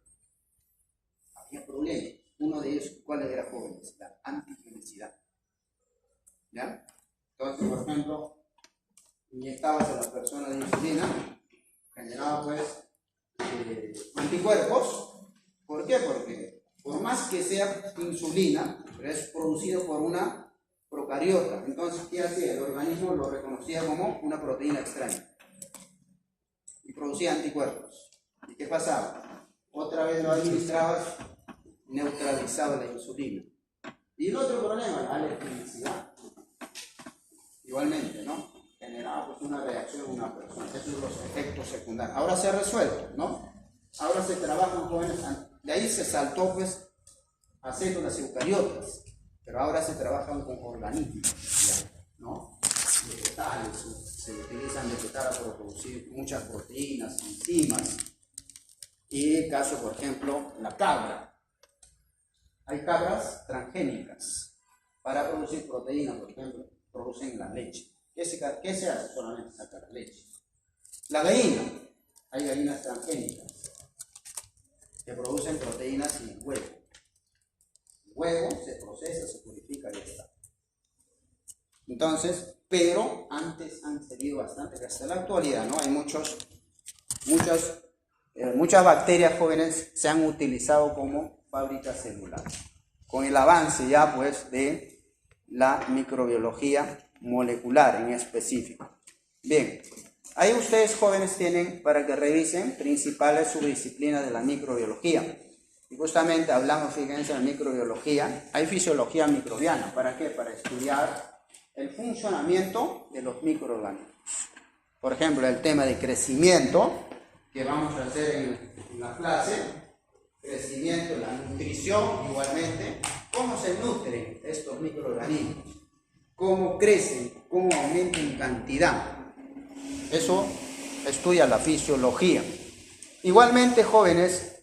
Había problemas. Uno de ellos, ¿cuál era, jóvenes? La antigenicidad. ¿Ya? Entonces, por ejemplo, inyectabas a la persona de insulina, generaba pues anticuerpos. ¿Por qué? Porque por más que sea insulina, pero es producido por una procariota. Entonces, ¿qué hacía? El organismo lo reconocía como una proteína extraña y producía anticuerpos. ¿Y qué pasaba? Otra vez lo administrabas, neutralizaba la insulina. Y el otro problema, la alergenicidad. Igualmente, ¿no? Generaba pues una reacción en una persona. Esos son los efectos secundarios. Ahora se resuelve, ¿no? Ahora se trabajan jóvenes. De ahí se saltó pues a células eucariotas. Pero ahora se trabajan con organismos, ¿no? Vegetales, se utilizan vegetales para producir muchas proteínas, enzimas. Y el caso, por ejemplo, la cabra. Hay cabras transgénicas para producir proteínas, por ejemplo, producen la leche. ¿Qué se hace? Solamente sacar leche. La gallina, hay gallinas transgénicas que producen proteínas y huevo. El huevo se procesa, se purifica y ya está. Entonces, pero antes han servido bastante, que hasta la actualidad, ¿no? Hay muchas bacterias jóvenes se han utilizado como fábricas celulares. Con el avance ya pues de la microbiología molecular en específico. Bien, ahí ustedes jóvenes tienen para que revisen principales subdisciplinas de la microbiología. Y justamente hablamos, fíjense, de la microbiología. Hay fisiología microbiana. ¿Para qué? Para estudiar el funcionamiento de los microorganismos. Por ejemplo, el tema de crecimiento, que vamos a hacer en la clase, crecimiento, la nutrición igualmente, cómo se nutren estos microorganismos, cómo crecen, cómo aumentan en cantidad. Eso estudia la fisiología. Igualmente, jóvenes,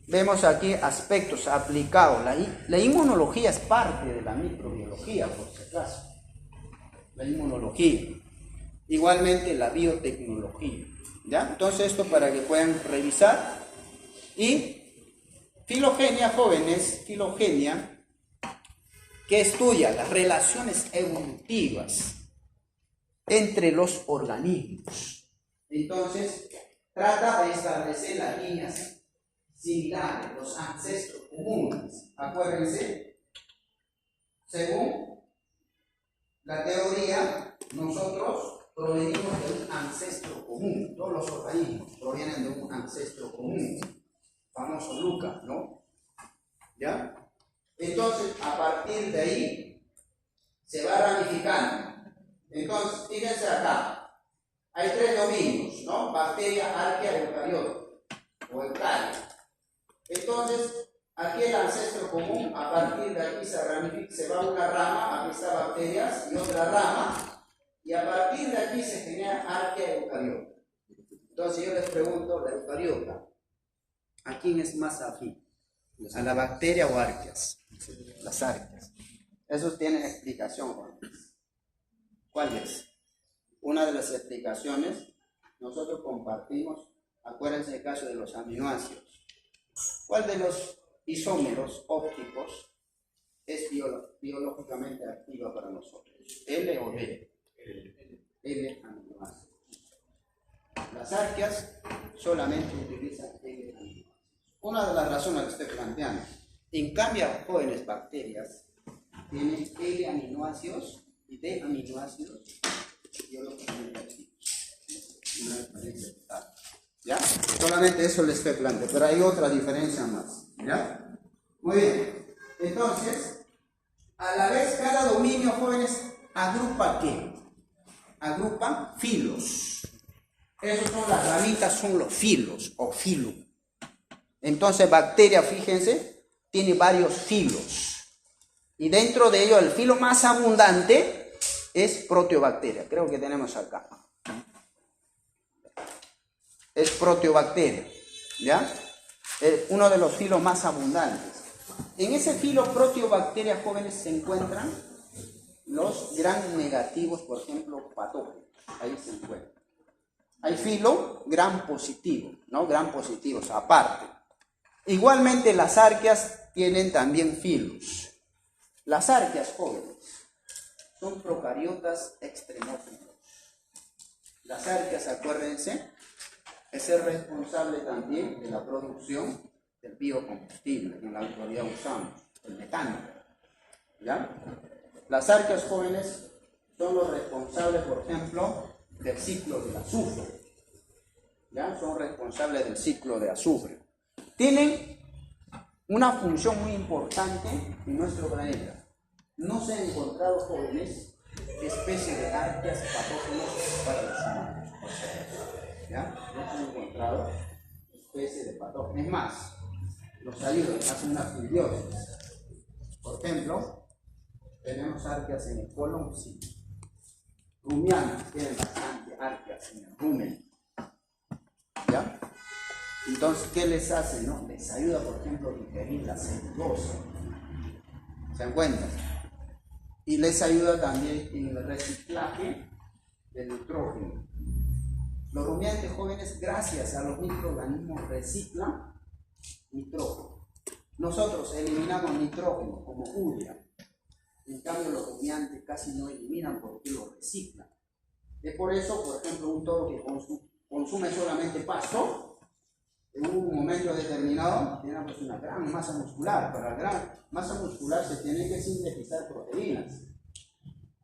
vemos aquí aspectos aplicados. La inmunología es parte de la microbiología, por si acaso. La inmunología. Igualmente la biotecnología. ¿Ya? Entonces esto para que puedan revisar. Y filogenia, jóvenes, filogenia, que estudia las relaciones evolutivas entre los organismos. Entonces trata de establecer las líneas similares, los ancestros comunes. Acuérdense, según la teoría, nosotros provenimos de un ancestro común. Todos los organismos provienen de un ancestro común. Famoso Lucas, ¿no? ¿Ya? Entonces, a partir de ahí, se va ramificando. Entonces, fíjense acá. Hay 3 dominios, ¿no? Bacteria, arquea, eucariota. O eucaria. Entonces, aquí el ancestro común, a partir de aquí se ramifica, se va una rama, aquí está bacterias, y otra rama. Y a partir de aquí se genera arquea eucariota. Entonces yo les pregunto, la eucariota, ¿a quién es más afín? ¿A la bacteria o arqueas? Las arqueas. Eso tiene explicación, Juan. ¿Cuál es? Una de las explicaciones, nosotros compartimos, acuérdense del caso de los aminoácidos. ¿Cuál de los isómeros ópticos es biológicamente activa para nosotros? ¿L o D? L aminoácidos. Las arqueas solamente utilizan L aminoácidos. Una de las razones que estoy planteando. En cambio, jóvenes bacterias tienen L aminoácidos y D aminoácidos biológicamente activos. Una diferencia total. ¿Ya? Solamente eso les estoy planteando, pero hay otra diferencia más. ¿Ya? Muy bien. Entonces, a la vez cada dominio, jóvenes, agrupa ¿qué? Agrupa filos. Esos son las ramitas, son los filos o filum. Entonces, bacteria, fíjense, tiene varios filos. Y dentro de ellos, el filo más abundante es proteobacteria. Creo que tenemos acá. Es proteobacteria. ¿Ya? Es uno de los filos más abundantes. En ese filo proteobacteria, jóvenes, se encuentran los gram negativos, por ejemplo, patógenos. Ahí se encuentran. Hay filo gram positivo, ¿no? Gram positivos, aparte. Igualmente las arqueas tienen también filos. Las arqueas, jóvenes, son procariotas extremófilos. Las arqueas, acuérdense, es el responsable también de la producción del biocombustible que en la actualidad usamos, el metano. ¿Ya? Las arqueas, jóvenes, son los responsables, por ejemplo, del ciclo del azufre. ¿Ya? Son responsables del ciclo de azufre. Tienen una función muy importante en nuestro planeta. No se han encontrado, jóvenes, especies de arqueas patógenas para los humanos. ¿Ya? No se han encontrado especies de patógenos. Es más, los ayudan, hacen una simbiosis. Por ejemplo, tenemos arqueas en el colon, sí. Rumianos tienen bastante arqueas en el rumen. ¿Ya? Entonces, ¿qué les hace? No? Les ayuda, por ejemplo, a digerir la celulosa. ¿Se dan cuenta? Y les ayuda también en el reciclaje del nitrógeno. Los rumiantes jóvenes, gracias a los microorganismos, reciclan nitrógeno. Nosotros eliminamos nitrógeno como urea. En cambio, los rumiantes casi no eliminan porque lo reciclan. Es por eso, por ejemplo, un toro que consume solamente pasto, en un momento determinado tiene pues una gran masa muscular. Para la gran masa muscular se tienen que sintetizar proteínas.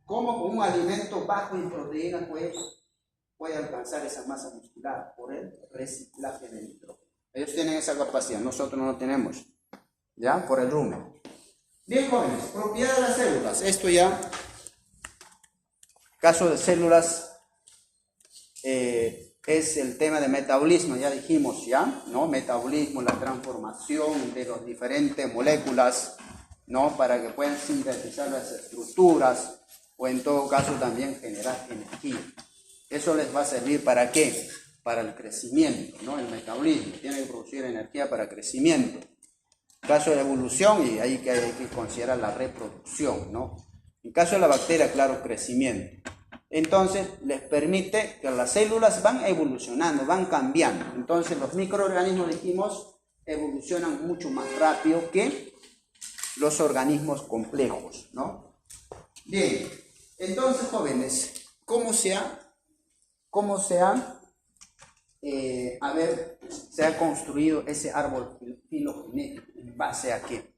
¿Cómo con un alimento bajo en proteínas puede alcanzar esa masa muscular? Por el reciclaje del nitrógeno. Ellos tienen esa capacidad, nosotros no lo tenemos, ¿ya? Por el rumen. Bien, jóvenes, propiedad de las células. Esto ya, caso de células, es el tema de metabolismo, ya dijimos, ¿ya? ¿No? Metabolismo, la transformación de las diferentes moléculas, ¿no? Para que puedan sintetizar las estructuras o en todo caso también generar energía. Eso les va a servir ¿para qué? Para el crecimiento, ¿no? El metabolismo tiene que producir energía para crecimiento. Caso de evolución, y ahí que hay que considerar la reproducción, ¿no? En caso de la bacteria, claro, crecimiento. Entonces, les permite que las células van evolucionando, van cambiando. Entonces, los microorganismos, dijimos, evolucionan mucho más rápido que los organismos complejos, ¿no? Bien, entonces, jóvenes, ¿cómo se ha construido ese árbol filogenético? ¿En base a qué?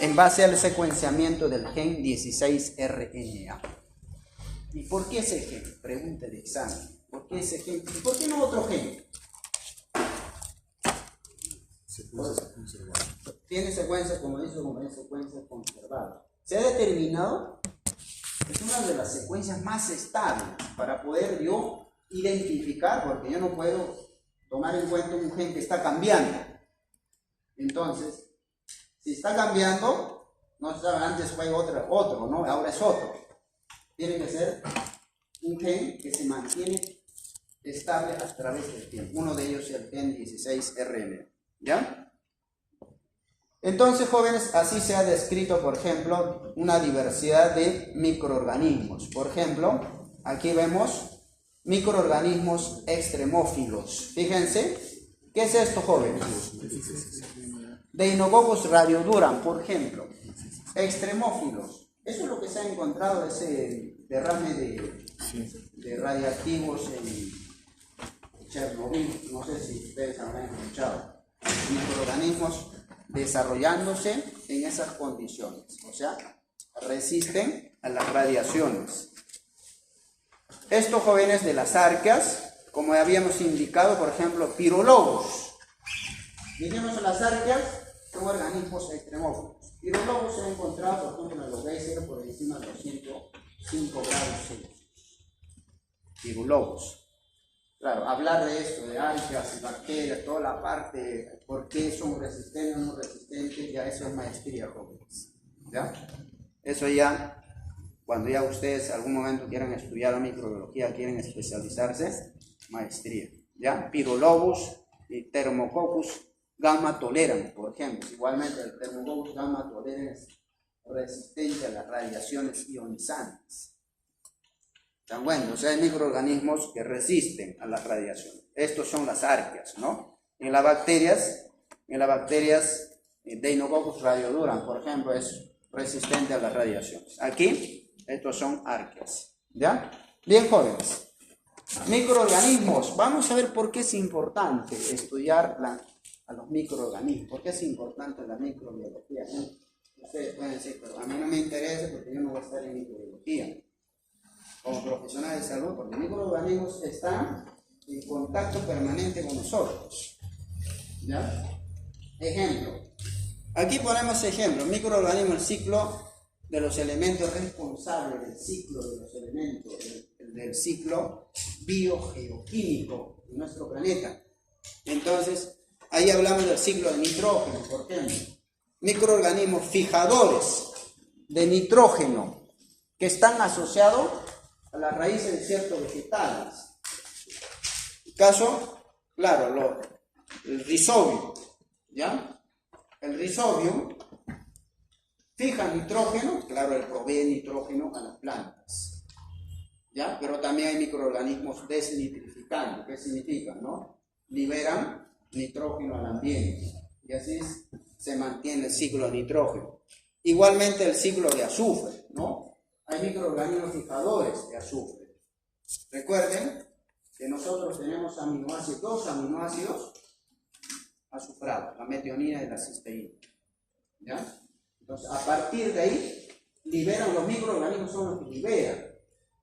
En base al secuenciamiento del gen 16RNA. ¿Y por qué ese gen? Pregunta de examen. ¿Por qué ese gen? ¿Y por qué no otro gen? Tiene secuencia, como dice, secuencia conservada. Se ha determinado, es una de las secuencias más estables para poder yo identificar, porque yo no puedo tomar en cuenta un gen que está cambiando. Entonces, si está cambiando, no estaba antes, fue otro, ¿no? Ahora es otro. Tiene que ser un gen que se mantiene estable a través del tiempo. Uno de ellos es el gen 16RNA, ¿ya? Entonces, jóvenes, así se ha descrito, por ejemplo, una diversidad de microorganismos. Por ejemplo, aquí vemos microorganismos extremófilos. Fíjense, ¿qué es esto, jóvenes? Deinococcus radioduran, por ejemplo. Extremófilos. Eso es lo que se ha encontrado, ese derrame de radiactivos en Chernobyl. No sé si ustedes habrán escuchado. Microorganismos desarrollándose en esas condiciones. O sea, resisten a las radiaciones. Estos jóvenes de las arqueas, como habíamos indicado, por ejemplo, Pyrolobos. Dijimos las arqueas son organismos extremófilos. Pyrolobos se ha encontrado, por ejemplo, en los geysers por encima de los 105 grados Celsius. Pyrolobos. Claro, hablar de esto, de arqueas y bacterias, toda la parte, por qué son resistentes o no resistentes, ya eso es maestría, jóvenes. ¿Ya? Eso ya, cuando ya ustedes algún momento quieran estudiar la microbiología, quieren especializarse, maestría. ¿Ya? Pyrolobos y Thermococcus gamma tolerans, por ejemplo. Igualmente el Thermococcus gamma tolerans es resistente a las radiaciones ionizantes. Tan bueno, o sea, hay microorganismos que resisten a las radiaciones. Estos son las arqueas, ¿no? En las bacterias, Deinococcus radioduran, por ejemplo, es resistente a las radiaciones. Aquí, estos son arqueas, ¿ya? Bien, jóvenes. Microorganismos. Vamos a ver por qué es importante estudiar a los microorganismos. ¿Por qué es importante la microbiología? Ustedes pueden decir, pero a mí no me interesa porque yo no voy a estar en microbiología como profesional de salud, porque microorganismos están en contacto permanente con nosotros. ¿Ya? Ejemplo. Aquí ponemos ejemplo. Microorganismos, el ciclo de los elementos responsables del ciclo de los elementos, del ciclo biogeoquímico de nuestro planeta. Entonces, ahí hablamos del ciclo de nitrógeno, por ejemplo. Microorganismos fijadores de nitrógeno que están asociados a las raíces de ciertos vegetales. Caso, claro, el rizobio, ¿ya? El rizobio fija nitrógeno, claro, él provee nitrógeno a las plantas. ¿ya? Pero también hay microorganismos desnitrificantes. ¿Qué significa, no? Liberan nitrógeno al ambiente y así se mantiene el ciclo de nitrógeno. Igualmente el ciclo de azufre, ¿no? Hay microorganismos fijadores de azufre. Recuerden que nosotros tenemos aminoácidos, dos aminoácidos azufrados, la metionina y la cisteína, ¿ya? Entonces, a partir de ahí, liberan los microorganismos, son los que liberan.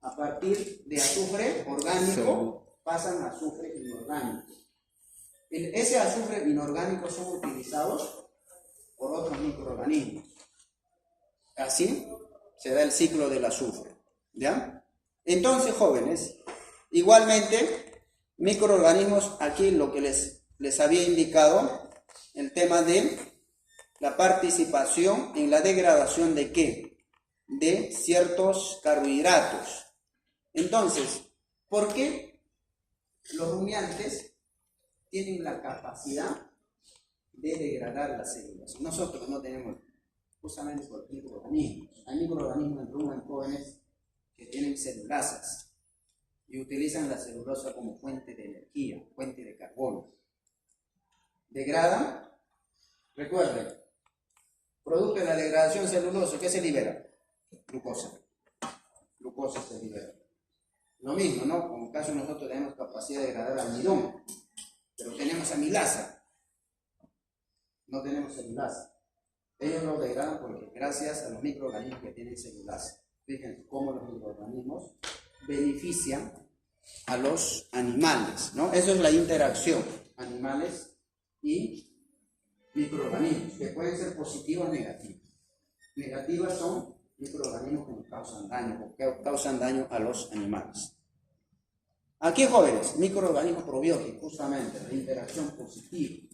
A partir de azufre orgánico, pasan a azufre inorgánico. Ese azufre inorgánico son utilizados por otros microorganismos. Así se da el ciclo del azufre, ¿ya? Entonces, jóvenes, igualmente, microorganismos, aquí lo que les había indicado, el tema de la participación en la degradación de ¿qué? De ciertos carbohidratos. Entonces, ¿por qué los rumiantes tienen la capacidad de degradar las células? Nosotros no tenemos, justamente por microorganismos. Hay microorganismos en rumen jóvenes que tienen celulasas y utilizan la celulosa como fuente de energía, fuente de carbono. Degradan, recuerden, producto de la degradación celulosa, ¿qué se libera? Glucosa. Glucosa se libera. Lo mismo, ¿no? Como caso nosotros tenemos capacidad de degradar almidón, pero tenemos amilasa. No tenemos celulasa. Ellos lo degradan porque gracias a los microorganismos que tienen celulasa. Fíjense cómo los microorganismos benefician a los animales, ¿no? Eso es la interacción, animales y microorganismos, que pueden ser positivas o negativas. Negativas son microorganismos que nos causan daño, que causan daño a los animales. Aquí, jóvenes, microorganismos probióticos, justamente, la interacción positiva.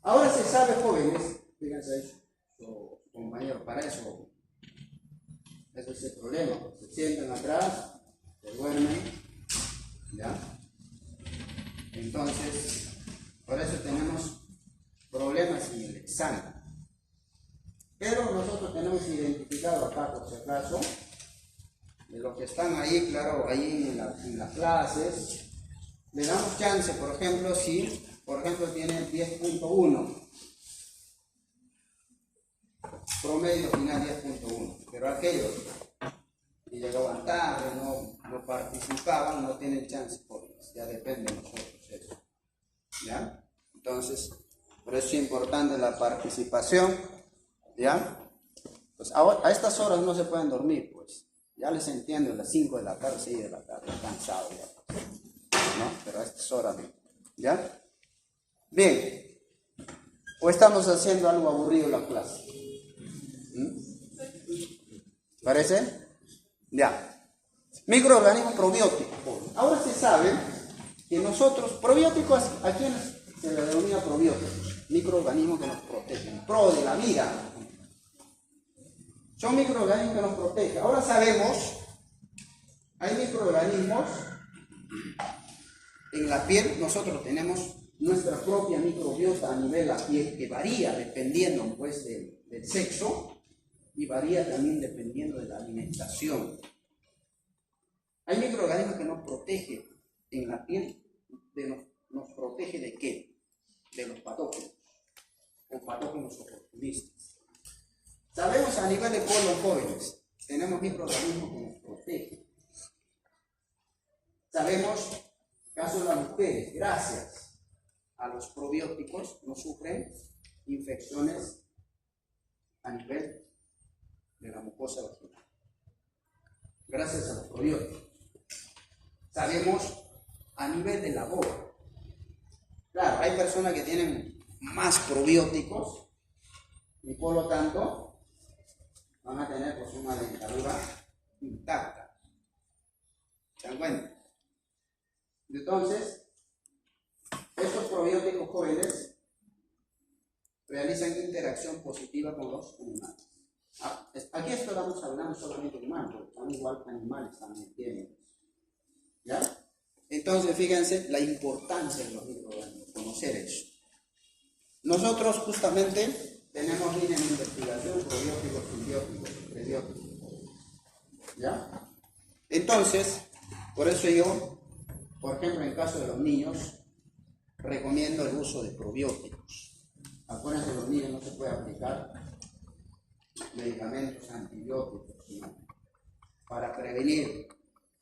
Ahora se sabe, jóvenes, fíjense ahí, su compañero, para eso, ese es el problema, se sientan atrás, se duermen, ¿ya? Entonces, por eso tenemos problemas en el examen. Pero nosotros tenemos identificado acá, por si acaso, de los que están ahí, claro, ahí en las clases, le damos chance, por ejemplo, si, por ejemplo, tiene 10.1, promedio final 10.1, pero aquellos que llegaban tarde, no participaban, no tienen chance, jóvenes, ya depende de nosotros eso, ¿ya? Entonces, por eso es importante la participación, ¿ya? Pues a estas horas no se pueden dormir, pues. Ya les entiendo, a las 5 de la tarde, 6 de la tarde, cansado ya, ¿no? Pero a estas horas no, ¿ya? Bien. ¿O estamos haciendo algo aburrido en la clase? ¿Parece? Ya. Microorganismos probióticos. Ahora se sabe que nosotros, probióticos, ¿a quién se le denomina probióticos? Microorganismos que nos protegen, pro de la vida. Son microorganismos que nos protegen. Ahora sabemos, hay microorganismos en la piel, nosotros tenemos nuestra propia microbiota a nivel de la piel que varía dependiendo pues del sexo y varía también dependiendo de la alimentación. Hay microorganismos que nos protegen en la piel, nos protege ¿de qué? De los patógenos o patógenos oportunistas. Sabemos a nivel de colon jóvenes, tenemos microorganismos que nos protegen. Sabemos, en el caso de las mujeres, gracias a los probióticos, no sufren infecciones a nivel de la mucosa vaginal. Gracias a los probióticos. Sabemos a nivel de la boca. Claro, hay personas que tienen más probióticos y por lo tanto van a tener pues una dentadura intacta. ¿Se dan cuenta? Entonces, estos probióticos jóvenes realizan interacción positiva con los animales. Aquí estamos hablando solamente de humanos, porque son igual que animales también tienen. ¿Ya? Entonces, fíjense la importancia de los microorganismos, conocer eso. Nosotros justamente tenemos líneas de investigación, probióticos, simbióticos, prebióticos. ¿Ya? Entonces, por eso yo, por ejemplo, en el caso de los niños, recomiendo el uso de probióticos. Acuérdense, los niños no se puede aplicar medicamentos antibióticos, sino para prevenir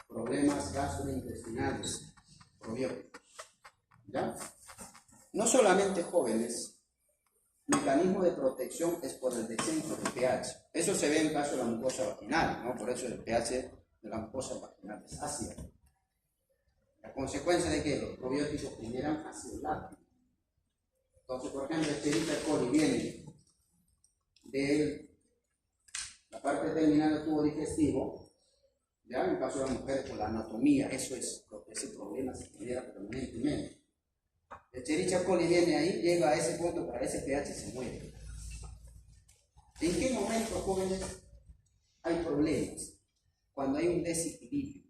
problemas gastrointestinales, probióticos. ¿Ya? No solamente jóvenes, mecanismo de protección es por el descenso del pH. Eso se ve en caso de la mucosa vaginal, ¿no? Por eso el pH de la mucosa vaginal es ácida. La consecuencia de que los probióticos generan ácido láctico. Entonces, por ejemplo, Escherichia coli viene de la parte terminal del tubo digestivo, ya en el caso de las mujeres por la anatomía, ese problema se genera permanentemente. Escherichia coli viene ahí, llega a ese punto, para ese pH se muere. ¿En qué momento, jóvenes, hay problemas? Cuando hay un desequilibrio.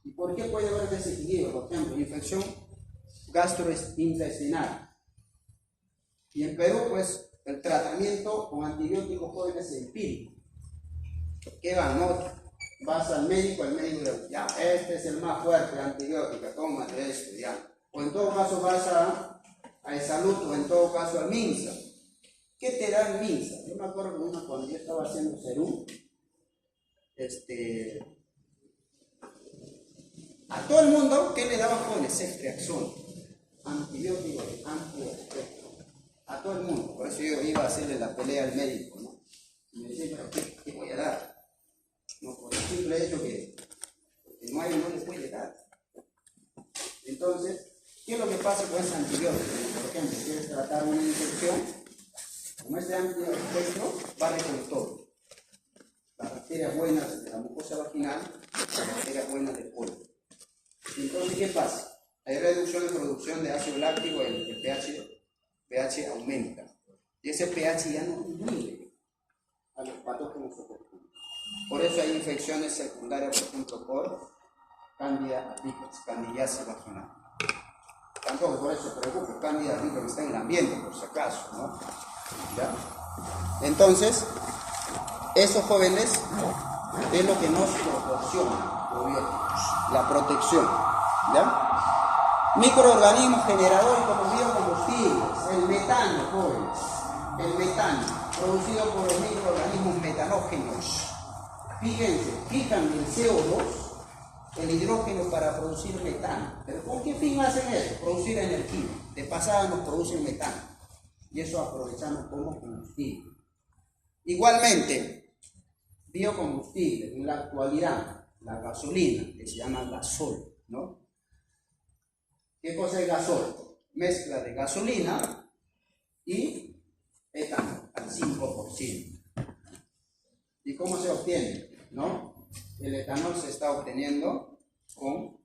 ¿Y por qué puede haber desequilibrio? Por ejemplo, infección gastrointestinal. Y en Perú, pues, el tratamiento con antibióticos jóvenes es empírico. ¿Qué van? ¿No? Vas al médico, el médico le dice, ya, este es el más fuerte antibiótico, tómate esto, ya. O en todo caso vas a Salud o en todo caso al MINSA. ¿Qué te da el MINSA? Yo me acuerdo que cuando yo estaba haciendo serum, a todo el mundo, ¿qué le daban jóvenes? Ceftriaxona, antibiótico de amplio espectro. A todo el mundo. Por eso yo iba a hacerle la pelea al médico, ¿no? Y me decía, ¿pero qué voy a dar? No, por el simple hecho que no le puede dar. Entonces, ¿qué es lo que pasa con ese antibiótico? Por ejemplo, si quieres tratar una infección, como este amplio espectro, barre con todo. Las bacterias buenas de la mucosa vaginal, las bacterias buenas del colon. Entonces, ¿qué pasa? Hay reducción de producción de ácido láctico, el pH aumenta. Y ese pH ya no disminuye a los patógenos oportunos. Por eso hay infecciones secundarias, por ejemplo, por Candida albicans, candidiasis vaginal. Tampoco por eso se preocupe, Candida albicans está en el ambiente, por si acaso, ¿no? ¿Ya? Entonces, esos jóvenes es lo que nos proporciona probióticos, la protección, ¿ya? Microorganismos generadores como biocombustibles, el metano, jóvenes, el metano, producido por los microorganismos metanógenos. Fíjense, fijan el CO2, el hidrógeno para producir metano. ¿Pero con qué fin hacen eso? Producir energía. De pasada nos producen metano. Y eso aprovechamos como combustible. Igualmente, biocombustible, en la actualidad, la gasolina, que se llama gasol, ¿no? ¿Qué cosa es gasol? Mezcla de gasolina y etanol al 5%. ¿Y cómo se obtiene? ¿No? El etanol se está obteniendo con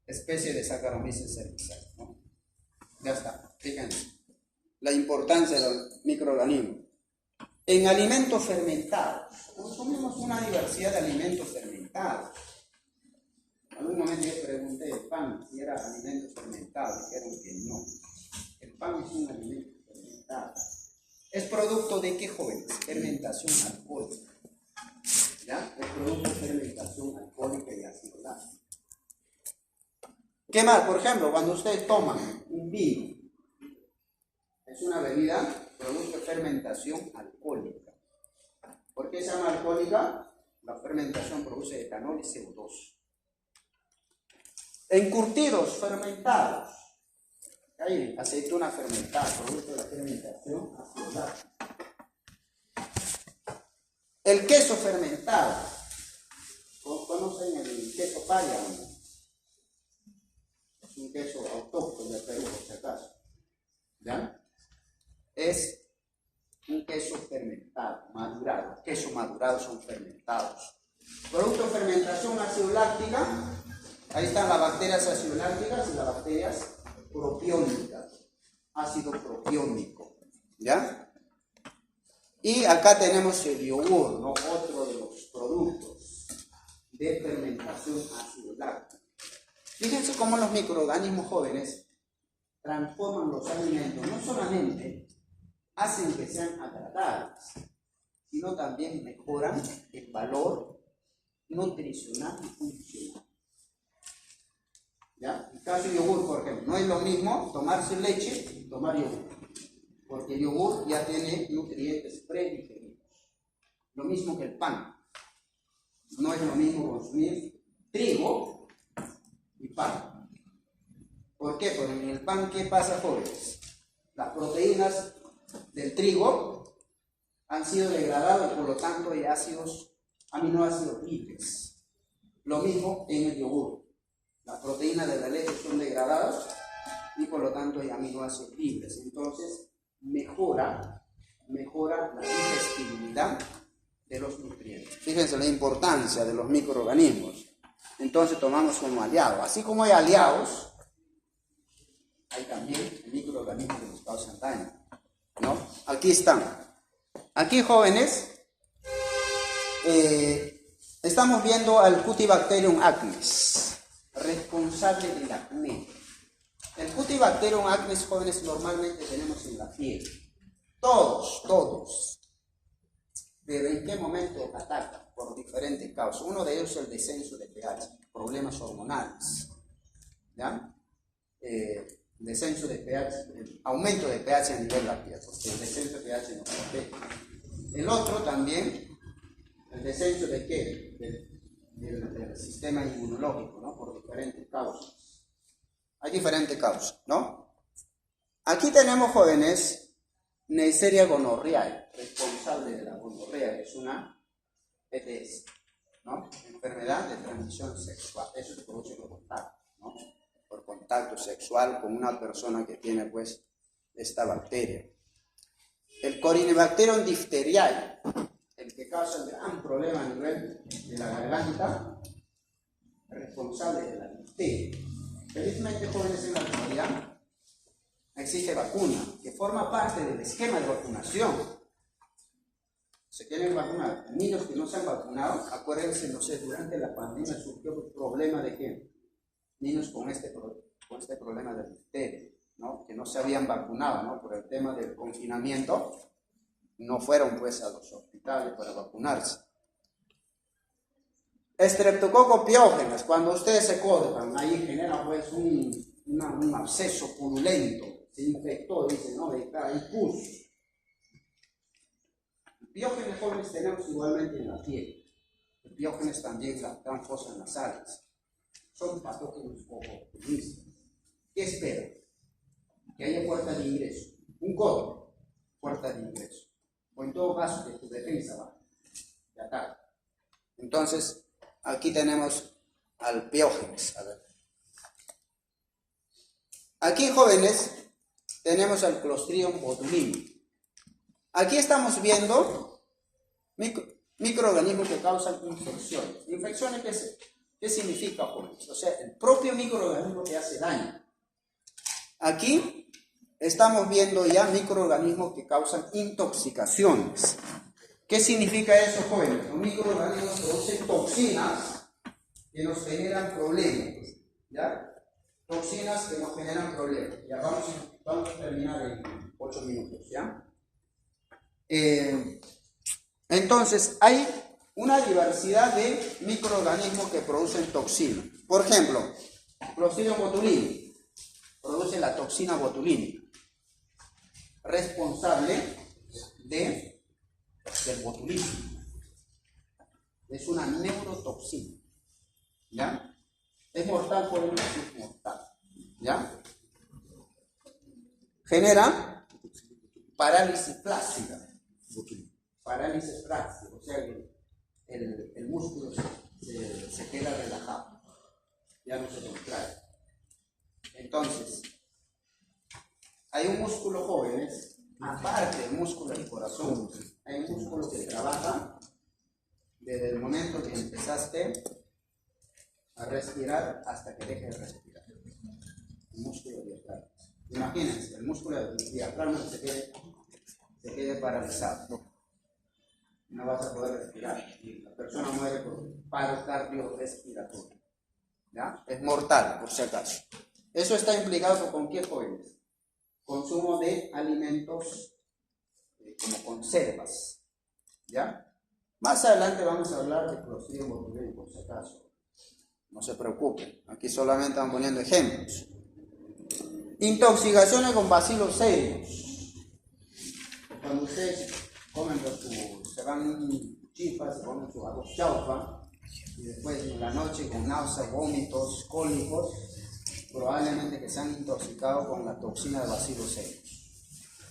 especie de Saccharomyces cerevisiae, ¿no? Ya está, fíjense la importancia del microorganismo. En alimentos fermentados, consumimos una diversidad de alimentos fermentados. En algún momento yo pregunté el pan si era alimento fermentado, dijeron que no. El pan es un alimento fermentado. ¿Es producto de qué, jóvenes? Fermentación alcohólica. ¿Ya? Es producto de fermentación alcohólica y ácido láctico. ¿Qué más? Por ejemplo, cuando ustedes toman un vino, es una bebida producto de fermentación alcohólica. ¿Por qué se llama alcohólica? La fermentación produce etanol y CO2. Encurtidos fermentados. Hay aceituna fermentada, producto de la fermentación ácido láctico. El queso fermentado. ¿Conocen el queso paya? Es un queso autóctono de Perú, por si acaso. ¿Ya? Es un queso fermentado, madurado. Queso madurado son fermentados. Producto de fermentación ácido láctica. Ahí están las bacterias acidolácticas y las bacterias propiónicas. Ácido propiónico. ¿Ya? Y acá tenemos el yogur, ¿no? Otro de los productos de fermentación ácido láctica. Fíjense cómo los microorganismos jóvenes transforman los alimentos. No solamente hacen que sean agradables, sino también mejoran el valor nutricional y funcional. ¿Ya? En caso de yogur, por ejemplo, no es lo mismo tomarse leche y tomar yogur, porque el yogur ya tiene nutrientes predigeridos. Lo mismo que el pan. No es lo mismo consumir trigo y pan. ¿Por qué? Porque en el pan, ¿qué pasa, jóvenes? Las proteínas del trigo han sido degradadas y por lo tanto hay aminoácidos libres. Lo mismo en el yogur. Las proteínas de la leche son degradadas y por lo tanto hay aminoácidos libres. Entonces mejora la digestibilidad de los nutrientes. Fíjense la importancia de los microorganismos. Entonces tomamos como aliados. Así como hay aliados, hay también microorganismos que nos causan daño, ¿no? Aquí están. Aquí, jóvenes, estamos viendo al Cutibacterium acnes, responsable del acné. El Cutibacterium acnes, jóvenes, normalmente tenemos en la piel. Todos. Pero ¿en qué momento ataca? Por diferentes causas. Uno de ellos es el descenso de pH, problemas hormonales. ¿Ya? Descenso de pH, el aumento de pH a nivel de la piel, porque el descenso de pH no protege. El otro también, el descenso de qué? Del sistema inmunológico, ¿no? Por diferentes causas. Hay diferentes causas, ¿no? Aquí tenemos, jóvenes, Neisseria gonorrhoeae, responsable de la gonorrea, que es una ETS, ¿no? Enfermedad de transmisión sexual. Eso se produce por contacto, ¿no? Por contacto sexual con una persona que tiene, pues, esta bacteria. El Corynebacterium diphtheriae, el que causa el gran problema a nivel de la garganta, responsable de la difteria. Felizmente, jóvenes, en la actualidad existe vacuna que forma parte del esquema de vacunación. Se quieren vacunar. Niños que no se han vacunado, acuérdense, no sé, durante la pandemia surgió el problema de que niños con este problema de difteria, ¿no? Que no se habían vacunado, ¿no? Por el tema del confinamiento, no fueron pues a los hospitales para vacunarse. Streptococcus pyogenes, cuando ustedes se cortan, ahí genera pues un absceso purulento, se infectó, dice, ¿no? Hay pus. Piógenes, jóvenes, tenemos igualmente en la piel. Piógenes también dan fosas nasales. Son patógenos oportunistas. ¿Qué espera? Que haya puerta de ingreso. Un código, puerta de ingreso. O en todo caso, que tu defensa va de ataque. Entonces, aquí tenemos al Piógenes. A ver. Aquí, jóvenes, tenemos al Clostridium botulinum. Aquí estamos viendo microorganismos que causan infecciones. ¿Infecciones qué significa, jóvenes? O sea, el propio microorganismo que hace daño. Aquí estamos viendo ya microorganismos que causan intoxicaciones. ¿Qué significa eso, jóvenes? Los microorganismos producen toxinas que nos generan problemas. ¿Ya? Toxinas que nos generan problemas. Ya vamos a terminar en 8 minutos, ¿ya? Entonces, hay una diversidad de microorganismos que producen toxinas. Por ejemplo, Clostridium botulinum produce la toxina botulínica, responsable del botulismo. Es una neurotoxina, ¿ya? Es mortal, por una es mortal, ¿ya? Genera parálisis plástica. Parálisis plástica, o sea que el músculo se queda relajado, ya no se contrae. Entonces, hay un músculo, jóvenes, aparte del músculo del corazón, hay un músculo que trabaja desde el momento que empezaste a respirar hasta que dejes de respirar. El músculo diafragma. Imagínense, el músculo del diafragma se quede paralizado. No vas a poder respirar. La persona muere por paro cardiorrespiratorio. ¿Ya? Es mortal, por si acaso. Eso está implicado con qué, jóvenes? Consumo de alimentos como conservas. ¿Ya? Más adelante vamos a hablar de Clostridium botulinum, por si acaso. No se preocupen, aquí solamente están poniendo ejemplos. Intoxicaciones con bacilos serios. Cuando ustedes comen se van chifas, se comen su arroz chaufa, y después en la noche con náuseas, vómitos, cólicos, probablemente que se han intoxicado con la toxina de bacilos serios.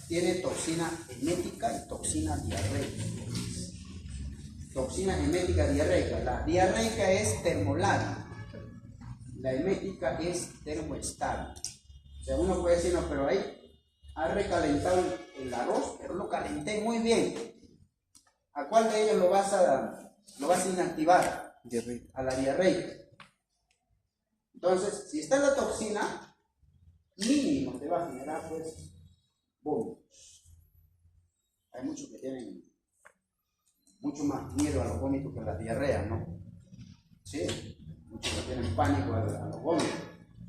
Tiene toxina emética y toxina diarreica. Toxina emética diarreica. La diarreica es termolábil. La emética es termoestable. O sea, uno puede decir, no, pero ahí ha recalentado el arroz, pero lo calenté muy bien. ¿A cuál de ellos lo vas a inactivar? A la diarreica. Entonces, si está la toxina, mínimo te va a generar, pues, vómitos. Hay muchos que tienen mucho más miedo a los vómitos que a la diarrea, ¿no? ¿Sí? Muchos que tienen pánico a los vómitos,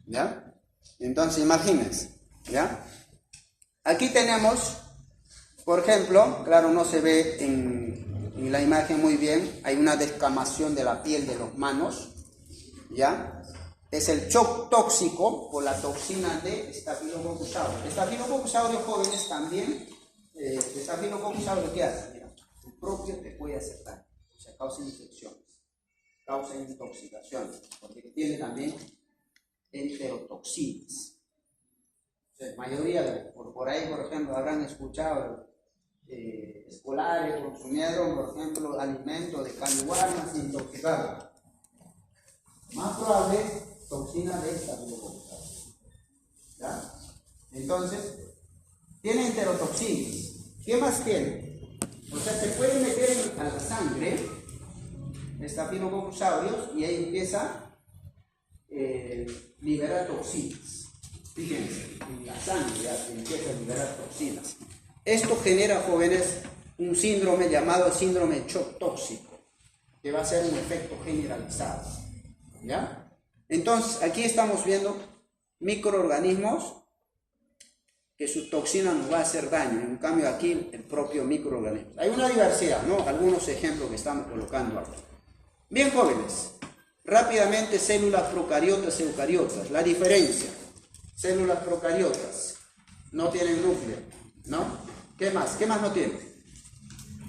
¿ya? Entonces, imagínense, ¿ya? Aquí tenemos, por ejemplo, claro, no se ve en la imagen muy bien, hay una descamación de la piel de las manos, ¿ya? Es el shock tóxico por la toxina de Staphylococcus aureus. Staphylococcus aureus jóvenes también, Staphylococcus aureus, ¿qué hace? Mira, el propio te puede hacer daño, o sea, causa infecciones, causa intoxicaciones, porque tiene también enterotoxinas. La mayoría, por ahí, por ejemplo, habrán escuchado escolares consumieron, por ejemplo, alimentos de caliwarmas intoxicados. Más probable, toxina de Staphylococcus aureus. ¿Ya? Entonces, tiene enterotoxinas. ¿Qué más tiene? O sea, se puede meter a la sangre Staphylococcus aureus y ahí empieza a liberar toxinas. Fíjense, en la sangre ya se empieza a liberar toxinas. Esto genera, jóvenes, un síndrome llamado síndrome de shock tóxico, que va a ser un efecto generalizado. ¿Ya? Entonces, aquí estamos viendo microorganismos que su toxina nos va a hacer daño. En cambio, aquí el propio microorganismo. Hay una diversidad, ¿no? Algunos ejemplos que estamos colocando aquí. Bien, jóvenes, rápidamente células procariotas y eucariotas. La diferencia. Células procariotas no tienen núcleo, ¿no? ¿Qué más? ¿Qué más no tienen?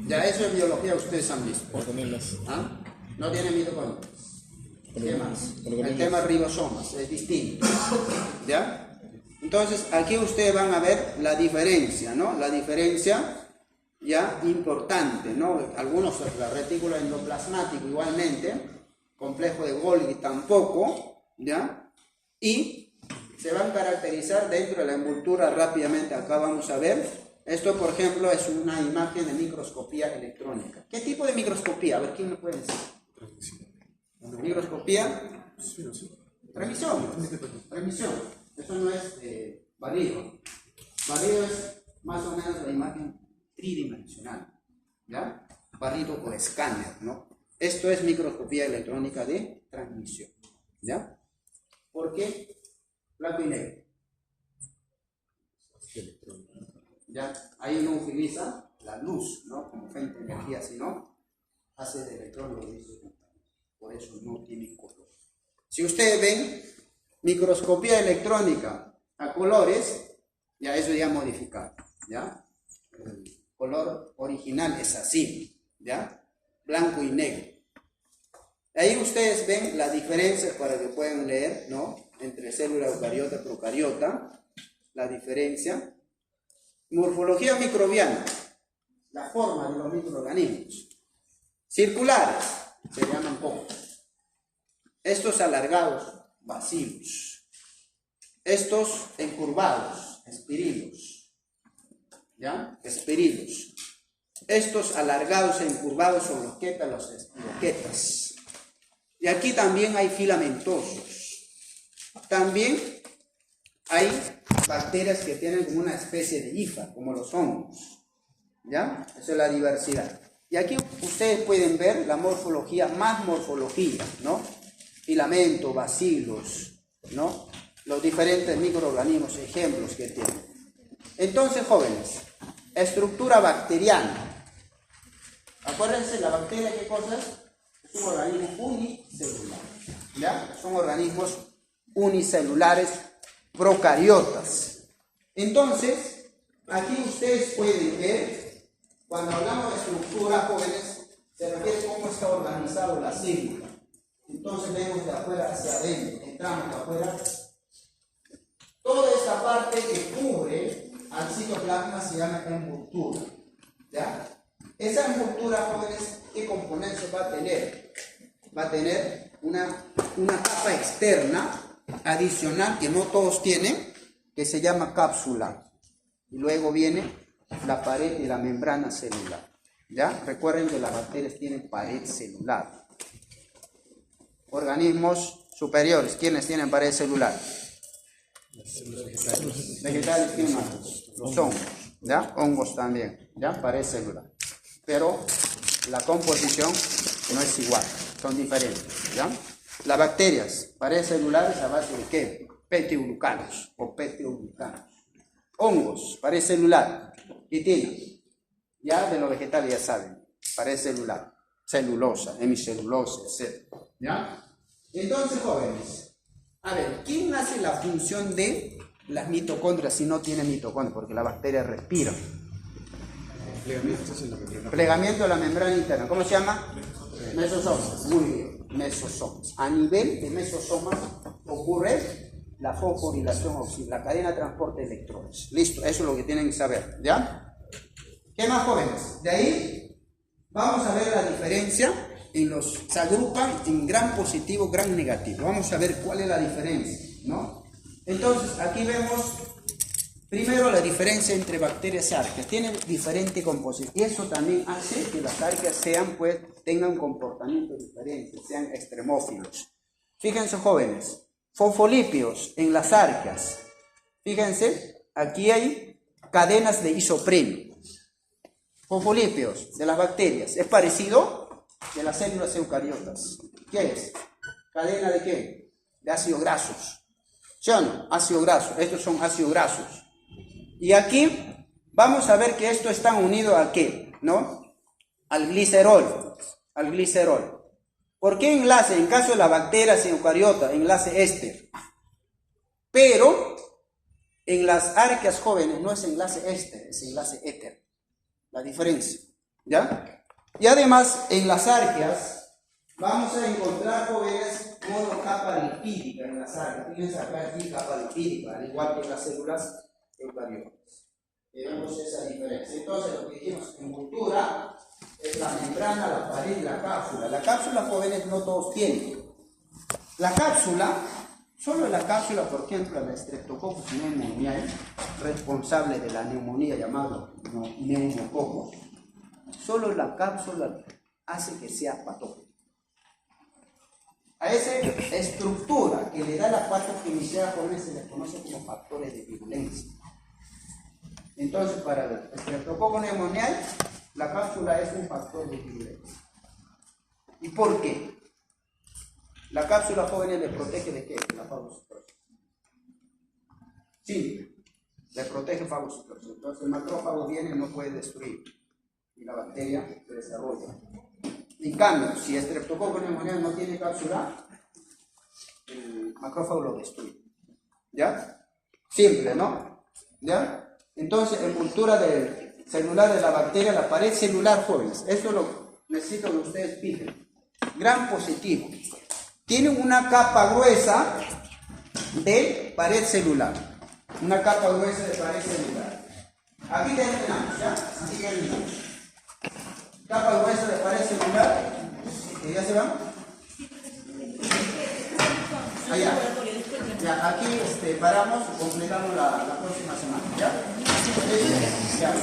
Ya eso en biología ustedes han visto. ¿Ah? No tienen mitocondrias. ¿Qué más? El tema ribosomas es distinto. ¿Ya? Entonces aquí ustedes van a ver la diferencia, ¿no? La diferencia ya importante, ¿no? Algunos, la retícula endoplasmático igualmente, complejo de Golgi tampoco, ¿ya? Y se van a caracterizar dentro de la envoltura rápidamente. Acá vamos a ver. Esto, por ejemplo, es una imagen de microscopía electrónica. ¿Qué tipo de microscopía? A ver, ¿quién me puede decir? Microscopía. Transmisión. Transmisión. Eso no es barrido. Barrido es más o menos la imagen tridimensional. ¿Ya? Barrido por escáner, ¿no? Esto es microscopía electrónica de transmisión. ¿Ya? ¿Por qué? Blanco y negro. ¿Ya? Ahí no utiliza la luz, ¿no? Como fuente de energía, sino hace de electrones. Por eso no tiene color. Si ustedes ven microscopía electrónica a colores, ya eso ya modificado, ¿ya? El color original es así, ¿ya? Blanco y negro. Ahí ustedes ven la diferencia para que puedan leer, ¿no? Entre célula eucariota y procariota, la diferencia. Morfología microbiana, la forma de los microorganismos. Circulares, se llaman pocos. Estos alargados, bacilos. Estos encurvados, espirilos. ¿Ya? Espirilos. Estos alargados e encurvados son los quétalos, espiroquetas. Y aquí también hay filamentosos. También hay bacterias que tienen como una especie de hifa, como los hongos. ¿Ya? Eso es la diversidad. Y aquí ustedes pueden ver la morfología, más morfología, ¿no? Filamento, bacilos, ¿no? Los diferentes microorganismos, ejemplos que tienen. Entonces, jóvenes, estructura bacteriana. Acuérdense, la bacteria, ¿qué cosa es? Es un organismo unicelular. ¿Ya? Son organismos unicelulares procariotas. Entonces, aquí ustedes pueden ver, cuando hablamos de estructura, jóvenes, se refiere a cómo está organizado la célula. Entonces vemos de afuera hacia adentro, entramos de afuera. Toda esta parte que cubre al citoplasma se llama envoltura. ¿Ya? Esa envoltura, jóvenes, ¿qué componentes va a tener? Va a tener una capa externa adicional que no todos tienen, que se llama cápsula. Y luego viene la pared y la membrana celular. ¿Ya? Recuerden que las bacterias tienen pared celular. Organismos superiores, ¿quiénes tienen pared celular? Vegetales tienen más. Los hongos, ¿ya? Hongos también, ¿ya? Pared celular. Pero la composición no es igual, son diferentes, ¿ya? Las bacterias, paredes celulares a base de ¿qué? Peptidoglucanos o peptidoglucanos. Hongos, pared celular. ¿Qué tiene? Ya de los vegetales ya saben, pared celular, celulosa, hemicelulosa, etc. ¿Ya? Entonces, jóvenes, a ver, ¿quién hace la función de las mitocondrias si no tiene mitocondrias? Porque la bacteria respira. Plegamiento de la membrana interna. ¿Cómo se llama? Mesosomas. Muy bien, mesosomas. A nivel de mesosomas ocurre la fosforilación oxidada, la cadena de transporte de electrones. Listo, eso es lo que tienen que saber, ¿ya? ¿Qué más, jóvenes? De ahí vamos a ver la diferencia. Se agrupan en gran positivo, gran negativo. Vamos a ver cuál es la diferencia, ¿no? Entonces, aquí vemos primero la diferencia entre bacterias y arqueas. Tienen diferente composición. Y eso también hace que las arqueas tengan un comportamiento diferente, sean extremófilos. Fíjense, jóvenes, fosfolípidos en las arqueas. Fíjense, aquí hay cadenas de isopreno. Fosfolípidos de las bacterias. ¿Es parecido? De las células eucariotas. ¿Qué es? ¿Cadena de qué? De ácidos grasos. ¿Sí o no? Ácidos grasos. Estos son ácidos grasos. Y aquí vamos a ver que estos están unidos a qué, ¿no? Al glicerol. Al glicerol. ¿Por qué enlace? En caso de las bacterias eucariotas, enlace éster. Pero en las arqueas jóvenes no es enlace éster, es enlace éter. La diferencia. ¿Ya? Y además, en las arqueas, vamos a encontrar, jóvenes, monocapa lipídica en las arqueas. Fíjense acá aquí capa lipídica, al igual que en las células eucariotas. Vemos esa diferencia. Entonces, lo que dijimos, envoltura es la membrana, la pared y la cápsula. La cápsula, jóvenes, no todos tienen. La cápsula, solo la cápsula, por ejemplo, la Streptococcus pneumoniae, responsable de la neumonía llamada neumococo, solo la cápsula hace que sea patógeno. A esa estructura que le da la patogenicidad, jóvenes, se le conoce como factores de virulencia. Entonces, para el Streptococcus pneumoniae, la cápsula es un factor de virulencia. ¿Y por qué? La cápsula, jóvenes, le protege de qué? De la fagocitosis. Sí, le protege fagocitosis. Entonces, el macrófago viene y no puede destruir. Y la bacteria se desarrolla. En cambio, si el Streptococcus pneumoniae no tiene cápsula, el macrófago lo destruye. ¿Ya? Simple, ¿no? ¿Ya? Entonces, envoltura celular de la bacteria, la pared celular, jóvenes. Eso lo necesito que ustedes fijen. Gran positivo. Tiene una capa gruesa de pared celular. Una capa gruesa de pared celular. Aquí terminamos, ¿ya? Así terminamos. Capa gruesa de pared celular. ¿Que ya se van? Allá. Ya, aquí paramos, completamos la próxima semana. ¿Ya? Ya.